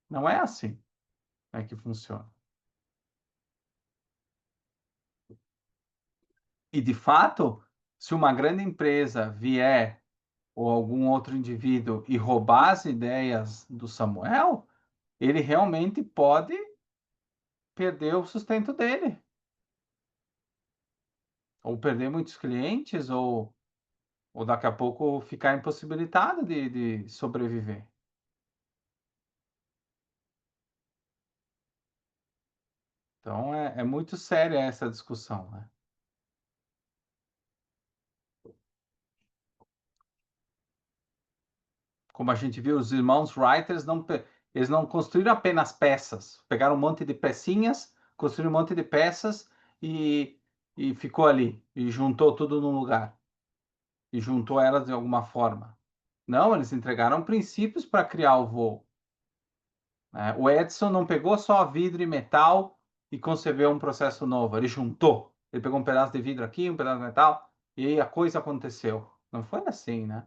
Não é assim, né, que funciona. E, de fato, se uma grande empresa vier ou algum outro indivíduo e roubar as ideias do Samuel, ele realmente pode perder o sustento dele, ou perder muitos clientes, ou daqui a pouco ficar impossibilitado de sobreviver. Então é muito séria essa discussão, né? Como a gente viu, os irmãos Writers eles não construíram apenas peças, pegaram um monte de pecinhas, construíram um monte de peças e, e ficou ali, e juntou tudo num lugar, e juntou elas de alguma forma. Não, eles entregaram princípios para criar o voo, né? O Edison não pegou só vidro e metal e concebeu um processo novo, ele juntou. Ele pegou um pedaço de vidro aqui, um pedaço de metal, e aí a coisa aconteceu. Não foi assim, né?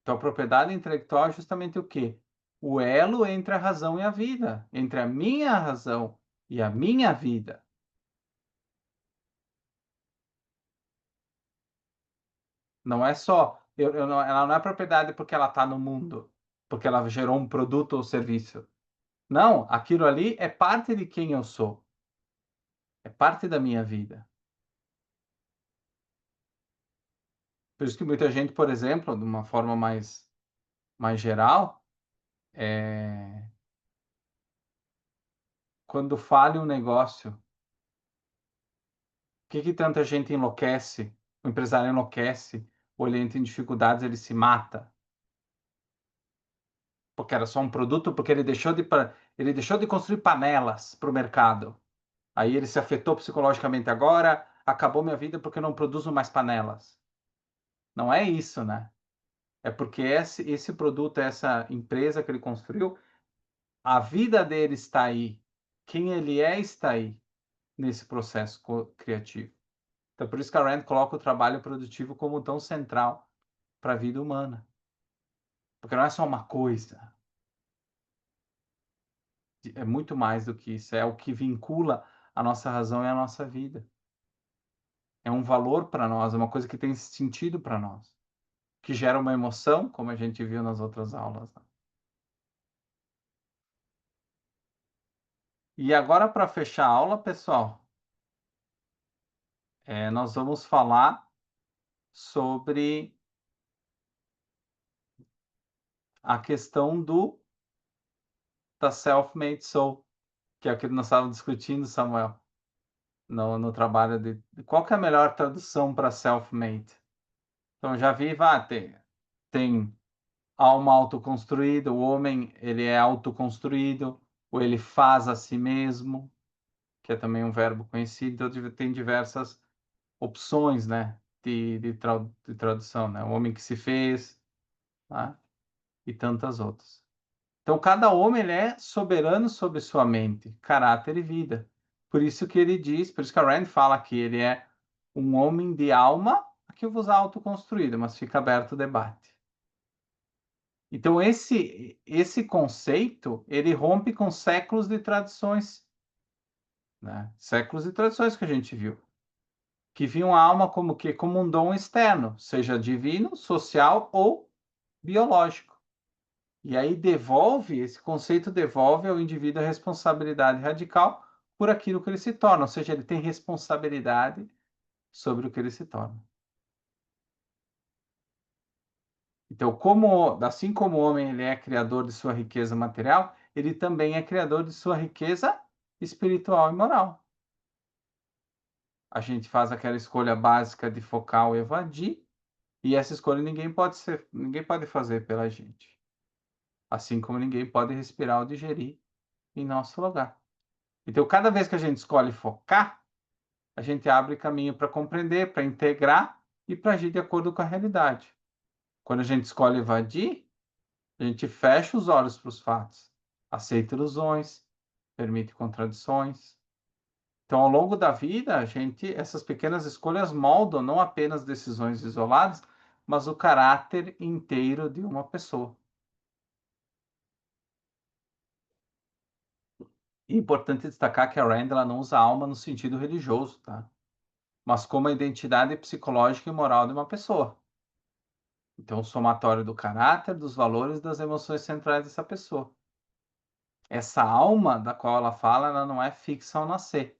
Então, a propriedade intelectual é justamente o quê? O elo entre a razão e a vida, entre a minha razão e a minha vida. Não é só, ela não é propriedade porque ela está no mundo, porque ela gerou um produto ou serviço. Não, aquilo ali é parte de quem eu sou, é parte da minha vida. Por isso que muita gente, por exemplo, de uma forma mais geral, quando falha um negócio, que tanta gente enlouquece? O empresário enlouquece, ou ele entra em dificuldades, ele se mata, porque era só um produto, porque ele deixou de construir panelas para o mercado. Aí ele se afetou psicologicamente agora, acabou minha vida porque eu não produzo mais panelas. Não é isso, né? É porque esse produto, essa empresa que ele construiu, a vida dele está aí. Quem ele é está aí nesse processo criativo. Então, por isso que a Rand coloca o trabalho produtivo como tão central para a vida humana. Porque não é só uma coisa. É muito mais do que isso, é o que vincula a nossa razão e a nossa vida. É um valor para nós, é uma coisa que tem sentido para nós, que gera uma emoção, como a gente viu nas outras aulas, né. E agora para fechar a aula, pessoal, nós vamos falar sobre a questão da self-made soul, que é o que nós estávamos discutindo, Samuel, no trabalho de qual que é a melhor tradução para self-made. Então já vi, tem alma autoconstruída, o homem ele é autoconstruído, ou ele faz a si mesmo, que é também um verbo conhecido, então tem diversas opções, né, de tradução, né, o homem que se fez, tá, e tantas outras. Então cada homem ele é soberano sobre sua mente, caráter e vida. Por isso que ele diz, por isso que a Rand fala que ele é um homem de alma que vos autoconstruído, mas fica aberto o debate. Então esse conceito, ele rompe com séculos de tradições, né? Séculos de tradições que a gente viu, que viam a alma como que como um dom externo, seja divino, social ou biológico. E aí esse conceito devolve ao indivíduo a responsabilidade radical por aquilo que ele se torna, ou seja, ele tem responsabilidade sobre o que ele se torna. Então, assim como o homem ele é criador de sua riqueza material, ele também é criador de sua riqueza espiritual e moral. A gente faz aquela escolha básica de focar ou evadir, e essa escolha ninguém pode fazer pela gente. Assim como ninguém pode respirar ou digerir em nosso lugar. Então, cada vez que a gente escolhe focar, a gente abre caminho para compreender, para integrar e para agir de acordo com a realidade. Quando a gente escolhe evadir, a gente fecha os olhos para os fatos, aceita ilusões, permite contradições. Então, ao longo da vida, essas pequenas escolhas moldam não apenas decisões isoladas, mas o caráter inteiro de uma pessoa. É importante destacar que a Rand ela não usa a alma no sentido religioso, tá? Mas como a identidade psicológica e moral de uma pessoa. Então, o somatório do caráter, dos valores e das emoções centrais dessa pessoa. Essa alma da qual ela fala, ela não é fixa ao nascer,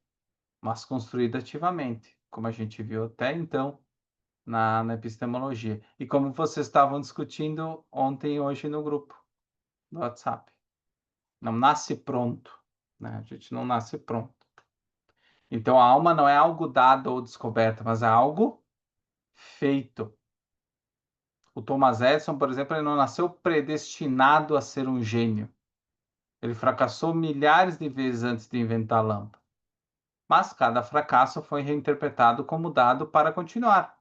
mas construída ativamente, como a gente viu até então na epistemologia. E como vocês estavam discutindo ontem e hoje no grupo do WhatsApp. Não nasce pronto, né? A gente não nasce pronto. Então, a alma não é algo dado ou descoberto, mas é algo feito. O Thomas Edison, por exemplo, ele não nasceu predestinado a ser um gênio. Ele fracassou milhares de vezes antes de inventar a lâmpada. Mas cada fracasso foi reinterpretado como dado para continuar.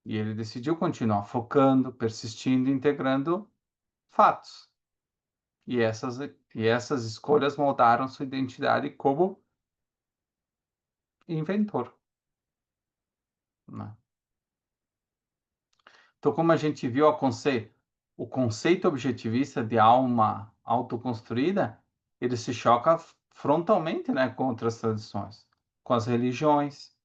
E ele decidiu continuar focando, persistindo, integrando fatos. E essas escolhas moldaram sua identidade como inventor, né? Então, como a gente viu, o conceito objetivista de alma autoconstruída, ele se choca frontalmente, né, com outras tradições, com as religiões,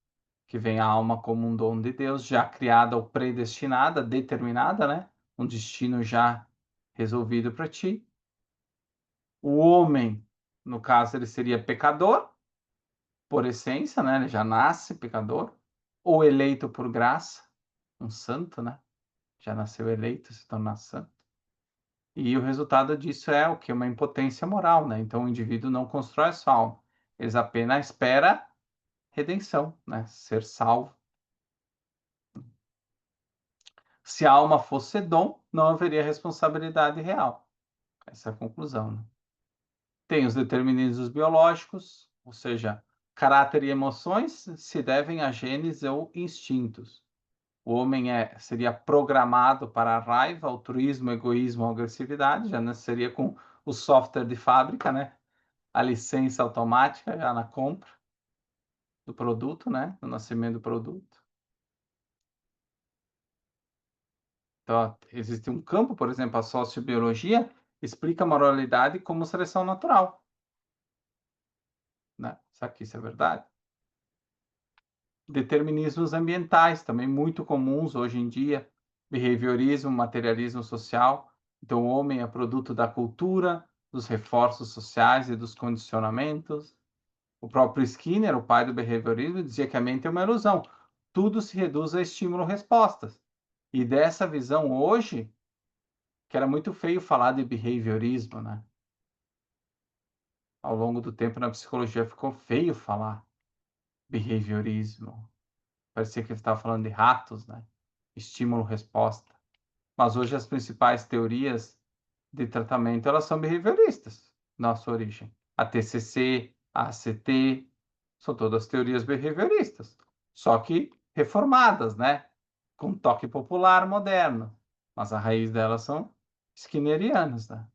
que vem a alma como um dom de Deus, já criada ou predestinada, determinada, né, um destino já resolvido para ti. O homem, no caso, ele seria pecador, por essência, né, ele já nasce pecador, ou eleito por graça, um santo, né, já nasceu eleito, se torna santo. E o resultado disso é o que? Uma impotência moral, né? Então o indivíduo não constrói a sua alma, ele apenas espera redenção, né? Ser salvo. Se a alma fosse dom, não haveria responsabilidade real. Essa é a conclusão, né? Tem os determinismos biológicos, ou seja, caráter e emoções se devem a genes ou instintos. O homem seria programado para a raiva, altruísmo, egoísmo, agressividade, já nasceria com o software de fábrica, né? A licença automática já na compra do produto, né? No nascimento do produto. Então, existe um campo, por exemplo, a sociobiologia, explica a moralidade como seleção natural, né? Será que isso é verdade? Determinismos ambientais, também muito comuns hoje em dia, behaviorismo, materialismo social. Então, o homem é produto da cultura, dos reforços sociais e dos condicionamentos. O próprio Skinner, o pai do behaviorismo, dizia que a mente é uma ilusão. Tudo se reduz a estímulo-respostas. E dessa visão hoje, que era muito feio falar de behaviorismo, né? Ao longo do tempo na psicologia ficou feio falar behaviorismo. Parecia que ele estava falando de ratos, né? Estímulo-resposta. Mas hoje as principais teorias de tratamento, elas são behavioristas, na sua origem. A TCC, a ACT, são todas teorias behavioristas, só que reformadas, né? Com toque popular moderno. Mas a raiz delas são skinnerianas, né?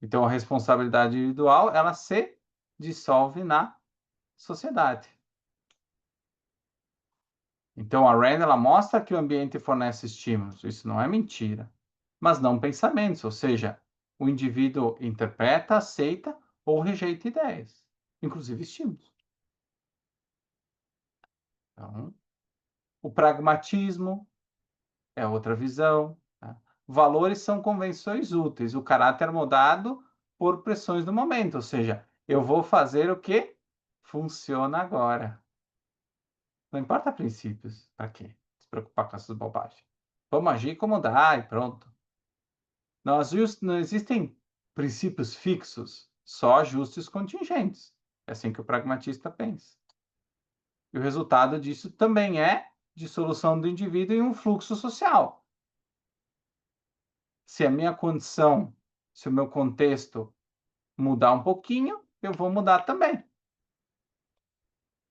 Então a responsabilidade individual, ela se dissolve na sociedade. Então a Rand, ela mostra que o ambiente fornece estímulos, isso não é mentira, mas não pensamentos, ou seja, o indivíduo interpreta, aceita ou rejeita ideias, inclusive estímulos. Então, o pragmatismo é outra visão, tá? Valores são convenções úteis, o caráter é moldado por pressões do momento, ou seja, eu vou fazer o que funciona agora. Não importa princípios, para quê? Se preocupar com essas bobagens. Vamos agir como dá e pronto. Não existem princípios fixos, só ajustes contingentes. É assim que o pragmatista pensa. E o resultado disso também é dissolução do indivíduo em um fluxo social. Se a minha condição, se o meu contexto mudar um pouquinho, eu vou mudar também.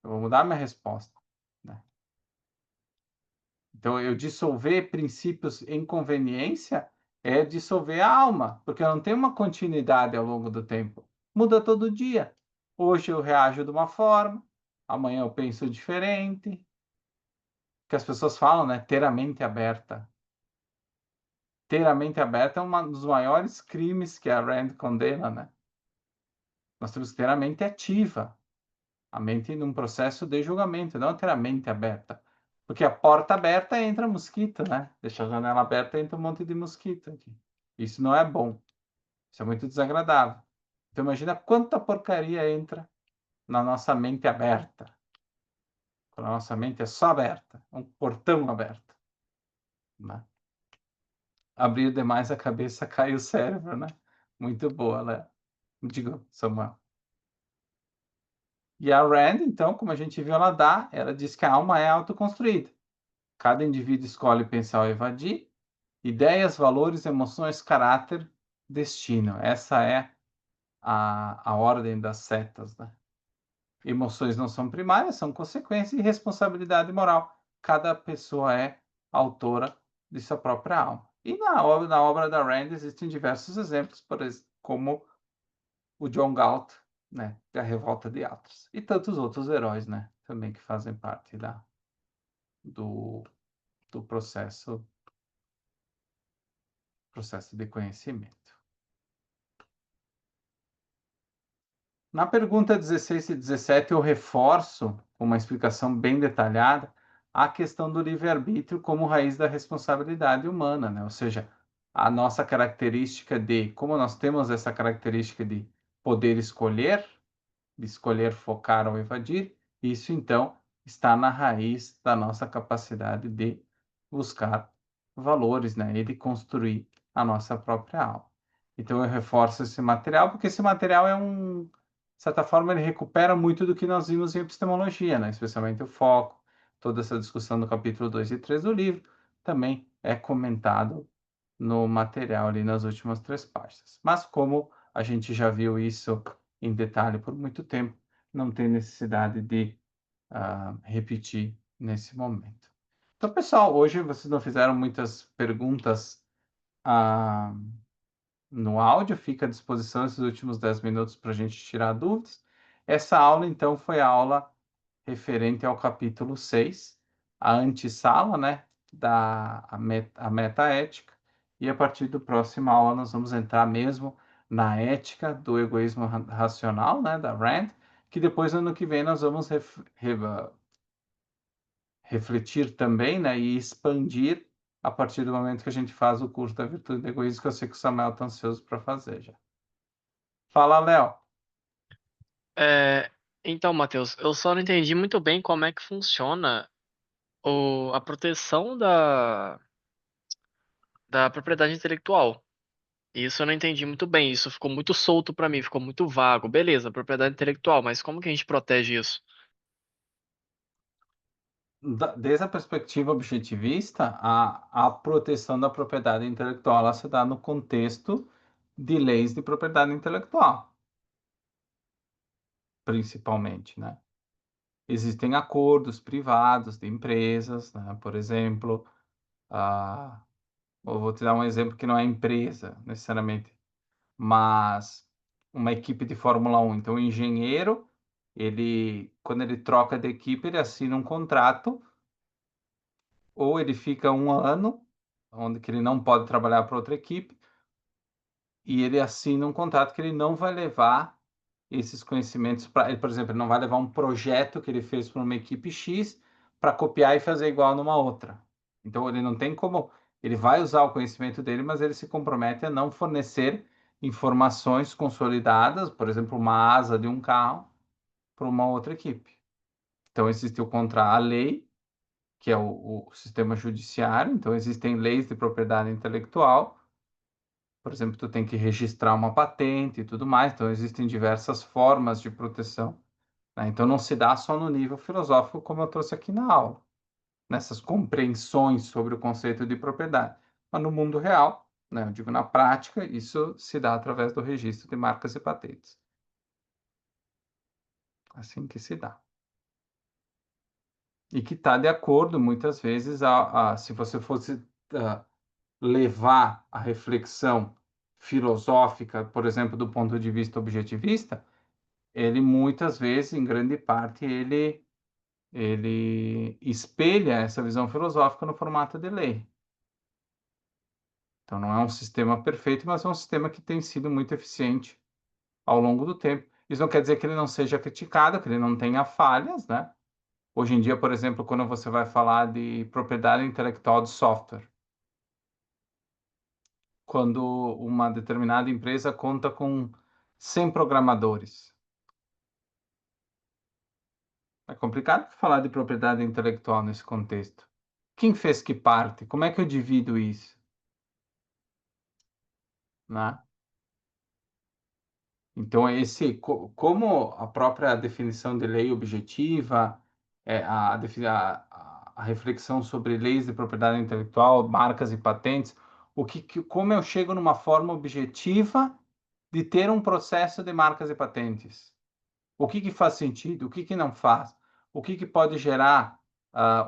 Eu vou mudar a minha resposta, né? Então, eu dissolver princípios em conveniência é dissolver a alma, porque eu não tenho uma continuidade ao longo do tempo. Muda todo dia. Hoje eu reajo de uma forma, amanhã eu penso diferente. Que as pessoas falam, né? Ter a mente aberta. Ter a mente aberta é um dos maiores crimes que a Rand condena, né? Nós temos que ter a mente ativa, a mente num processo de julgamento, não ter a mente aberta. Porque a porta aberta entra mosquito, né? Deixa a janela aberta, entra um monte de mosquito aqui. Isso não é bom. Isso é muito desagradável. Então imagina quanta porcaria entra na nossa mente aberta. Quando a nossa mente é só aberta, um portão aberto, né? Abrir demais a cabeça, cai o cérebro, né? Muito boa, né? Digo, Samuel. E a Rand, então, como a gente viu, ela diz que a alma é autoconstruída. Cada indivíduo escolhe pensar ou evadir. Ideias, valores, emoções, caráter, destino. Essa é a ordem das setas, né? Emoções não são primárias, são consequências e responsabilidade moral. Cada pessoa é autora de sua própria alma. E na obra da Rand existem diversos exemplos, por exemplo, como o John Galt, né, da Revolta de Atlas. E tantos outros heróis, né, também que fazem parte do, do processo de conhecimento. Na pergunta 16 e 17, eu reforço, com uma explicação bem detalhada, a questão do livre-arbítrio como raiz da responsabilidade humana, né? Ou seja, a nossa característica como nós temos essa característica de poder escolher, de escolher focar ou evadir, isso então está na raiz da nossa capacidade de buscar valores, né? E de construir a nossa própria alma. Então eu reforço esse material, porque esse material de certa forma, ele recupera muito do que nós vimos em epistemologia, né? Especialmente o foco, toda essa discussão do capítulo 2 e 3 do livro, também é comentado no material ali nas últimas 3 páginas. Mas como a gente já viu isso em detalhe por muito tempo, não tem necessidade de repetir nesse momento. Então, pessoal, hoje vocês não fizeram muitas perguntas no áudio, fica à disposição esses últimos 10 minutos para a gente tirar dúvidas. Essa aula, então, foi a aula referente ao capítulo 6, a antessala, né, a metaética. E a partir do próximo aula nós vamos entrar mesmo na ética do egoísmo racional, né, da Rand, que depois ano que vem nós vamos refletir também, né, e expandir a partir do momento que a gente faz o curso da virtude do egoísmo, que eu sei que o Samuel está ansioso para fazer já. Fala, Léo. É, então, Matheus, eu só não entendi muito bem como é que funciona a proteção da propriedade intelectual. Isso eu não entendi muito bem. Isso ficou muito solto pra mim, ficou muito vago. Beleza, propriedade intelectual, mas como que a gente protege isso? Desde a perspectiva objetivista, a proteção da propriedade intelectual ela se dá no contexto de leis de propriedade intelectual, principalmente, né? Existem acordos privados de empresas, né? Por exemplo, eu vou te dar um exemplo que não é empresa necessariamente, mas uma equipe de Fórmula 1. Então, o engenheiro, quando ele troca de equipe, ele assina um contrato ou ele fica um ano, onde que ele não pode trabalhar para outra equipe, e ele assina um contrato que ele não vai levar esses conhecimentos para, por exemplo, ele não vai levar um projeto que ele fez para uma equipe X para copiar e fazer igual numa outra. Então ele não tem como, ele vai usar o conhecimento dele, mas ele se compromete a não fornecer informações consolidadas, por exemplo, uma asa de um carro para uma outra equipe. Então existe o contra a lei, que é o sistema judiciário, então existem leis de propriedade intelectual. Por exemplo, tu tem que registrar uma patente e tudo mais, então existem diversas formas de proteção, né? Então não se dá só no nível filosófico, como eu trouxe aqui na aula, nessas compreensões sobre o conceito de propriedade. Mas no mundo real, né, eu digo na prática, isso se dá através do registro de marcas e patentes. Assim que se dá. E que está de acordo, muitas vezes, se você fosse levar a reflexão filosófica, por exemplo, do ponto de vista objetivista, ele muitas vezes, em grande parte, ele espelha essa visão filosófica no formato de lei. Então, não é um sistema perfeito, mas é um sistema que tem sido muito eficiente ao longo do tempo. Isso não quer dizer que ele não seja criticado, que ele não tenha falhas, né? Hoje em dia, por exemplo, quando você vai falar de propriedade intelectual de software, quando uma determinada empresa conta com 100 programadores, é complicado falar de propriedade intelectual nesse contexto. Quem fez que parte? Como é que eu divido isso? Né? Então, como a própria definição de lei objetiva, a reflexão sobre leis de propriedade intelectual, marcas e patentes, como eu chego numa forma objetiva de ter um processo de marcas e patentes? O que faz sentido? O que não faz? O que pode gerar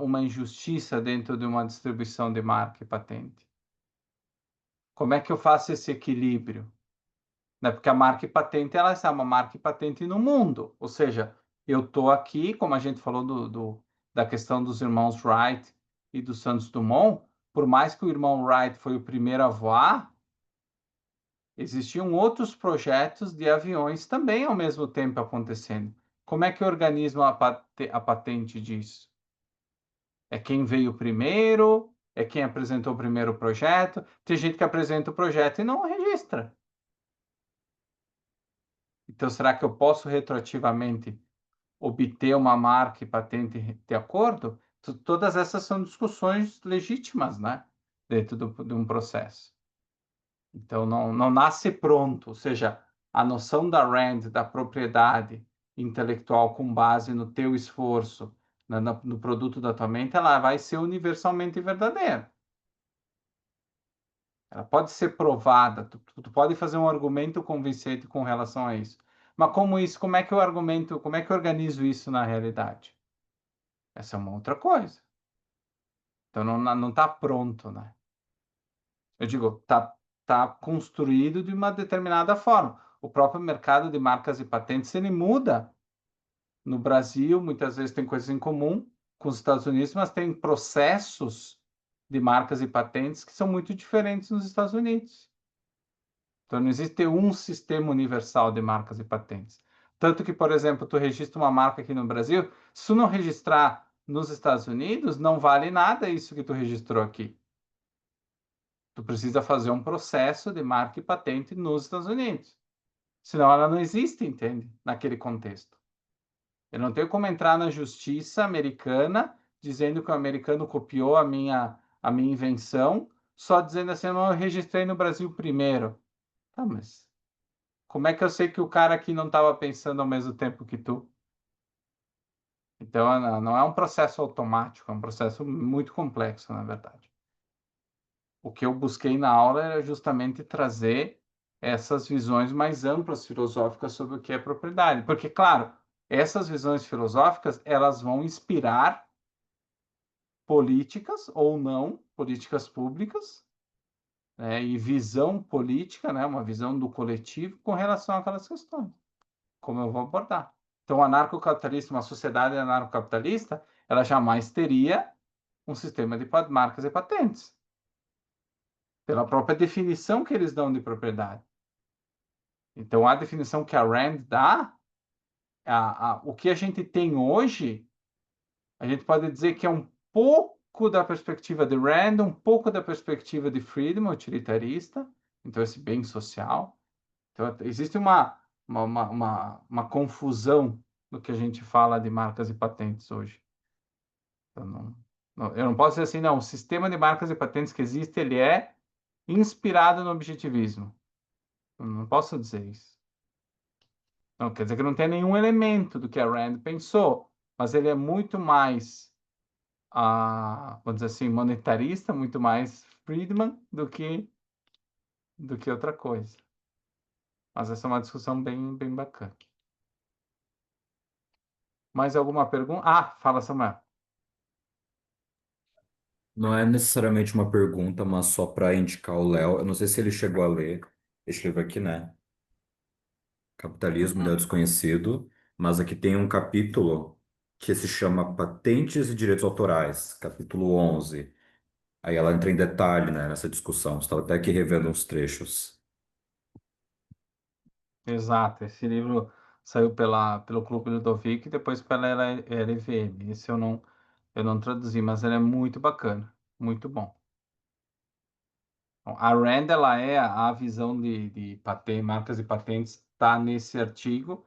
uma injustiça dentro de uma distribuição de marca e patente? Como é que eu faço esse equilíbrio? Né? Porque a marca e patente, ela é uma marca e patente no mundo. Ou seja, eu estou aqui, como a gente falou da questão dos irmãos Wright e do Santos Dumont, por mais que o irmão Wright foi o primeiro a voar, existiam outros projetos de aviões também ao mesmo tempo acontecendo. Como é que organiza a patente disso? É quem veio primeiro? É quem apresentou o primeiro projeto? Tem gente que apresenta o projeto e não registra. Então, será que eu posso retroativamente obter uma marca e patente de acordo? Todas essas são discussões legítimas, né? Dentro de um processo. Então, não nasce pronto, ou seja, a noção da RAND, da propriedade intelectual com base no teu esforço, no produto da tua mente, ela vai ser universalmente verdadeira. Ela pode ser provada, tu pode fazer um argumento convincente com relação a isso. Mas como é que eu argumento, como é que eu organizo isso na realidade? Essa é uma outra coisa. Então não está pronto, né? Eu digo, tá construído de uma determinada forma. O próprio mercado de marcas e patentes, ele muda. No Brasil, muitas vezes tem coisas em comum com os Estados Unidos, mas tem processos de marcas e patentes que são muito diferentes nos Estados Unidos. Então, não existe um sistema universal de marcas e patentes. Tanto que, por exemplo, tu registra uma marca aqui no Brasil, se tu não registrar nos Estados Unidos, não vale nada isso que tu registrou aqui. Tu precisa fazer um processo de marca e patente nos Estados Unidos. Senão ela não existe, entende? Naquele contexto. Eu não tenho como entrar na justiça americana dizendo que o americano copiou a minha invenção, só dizendo assim, não, eu registrei no Brasil primeiro. Tá, mas como é que eu sei que o cara aqui não estava pensando ao mesmo tempo que tu? Então, não é um processo automático, é um processo muito complexo, na verdade. O que eu busquei na aula era justamente trazer essas visões mais amplas filosóficas sobre o que é propriedade. Porque, claro, essas visões filosóficas, elas vão inspirar políticas ou não, políticas públicas, né, e visão política, né, uma visão do coletivo com relação àquelas questões, como eu vou abordar. Então, o anarcocapitalista, uma sociedade anarcocapitalista, ela jamais teria um sistema de marcas e patentes, pela própria definição que eles dão de propriedade. Então, a definição que a Rand dá, o que a gente tem hoje, a gente pode dizer que é um pouco da perspectiva de Rand, um pouco da perspectiva de Friedman, utilitarista, então esse bem social. Então, existe uma confusão no que a gente fala de marcas e patentes hoje. Então, eu não posso dizer assim, não, o sistema de marcas e patentes que existe, ele é inspirado no objetivismo. Eu não posso dizer isso. Não quer dizer que não tem nenhum elemento do que a Rand pensou, mas ele é muito mais, vamos dizer assim, monetarista, muito mais Friedman do que outra coisa. Mas essa é uma discussão bem, bem bacana. Mais alguma pergunta? Fala, Samuel. Não é necessariamente uma pergunta, mas só para indicar o Léo. Eu não sei se ele chegou a ler esse livro aqui, né? Capitalismo, Ideal Desconhecido. Mas aqui tem um capítulo que se chama Patentes e Direitos Autorais, capítulo 11. Aí ela entra em detalhe, né, nessa discussão. Estava até aqui revendo uns trechos. Exato, esse livro saiu pelo Clube Ludovico e depois pela LVM. Esse eu não traduzi, mas ele é muito bacana, muito bom. Bom, a Rand, ela é a visão de marcas e patentes, está nesse artigo,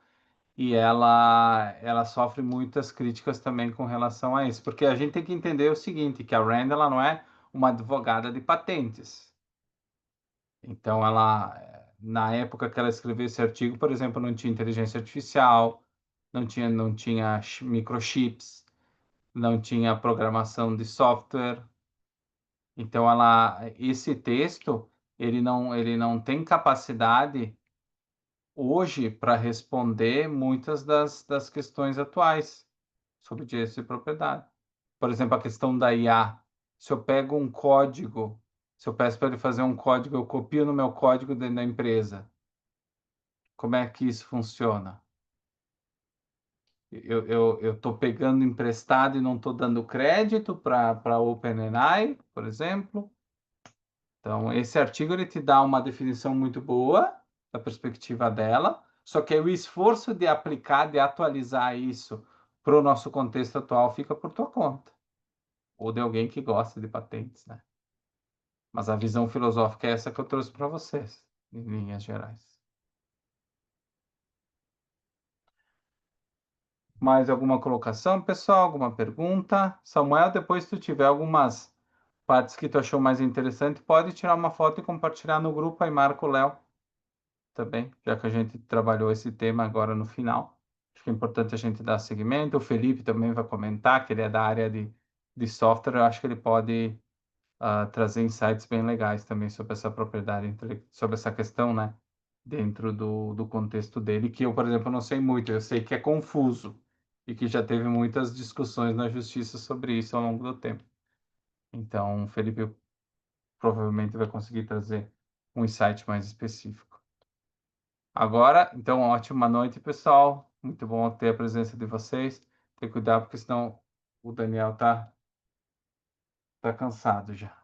e ela sofre muitas críticas também com relação a isso, porque a gente tem que entender o seguinte, que a Rand, ela não é uma advogada de patentes. Então, na época que ela escreveu esse artigo, por exemplo, não tinha inteligência artificial, não tinha microchips, não tinha programação de software. Então, esse texto, ele não tem capacidade hoje para responder muitas das questões atuais sobre direitos de propriedade. Por exemplo, a questão da IA. Se eu pego um código, se eu peço para ele fazer um código, eu copio no meu código dentro da empresa. Como é que isso funciona? Eu estou pegando emprestado e não estou dando crédito para a OpenAI, por exemplo. Então, esse artigo ele te dá uma definição muito boa da perspectiva dela, só que aí o esforço de aplicar, de atualizar isso para o nosso contexto atual fica por tua conta, ou de alguém que gosta de patentes, né? Mas a visão filosófica é essa que eu trouxe para vocês, em linhas gerais. Mais alguma colocação, pessoal? Alguma pergunta? Samuel, depois se tu tiver algumas partes que tu achou mais interessante, pode tirar uma foto e compartilhar no grupo aí, marca o Léo também, já que a gente trabalhou esse tema agora no final. Acho que é importante a gente dar seguimento. O Felipe também vai comentar, que ele é da área de software, eu acho que ele pode trazer insights bem legais também sobre essa propriedade intelectual, sobre essa questão, né, dentro do contexto dele, que eu, por exemplo, não sei muito, eu sei que é confuso e que já teve muitas discussões na justiça sobre isso ao longo do tempo. Então, o Felipe provavelmente vai conseguir trazer um insight mais específico. Agora, então, ótima noite, pessoal. Muito bom ter a presença de vocês. Ter cuidado, porque senão o Daniel tá Tá cansado já.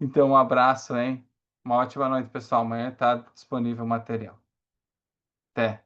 Então, um abraço, hein? Uma ótima noite, pessoal. Amanhã tá disponível o material. Até.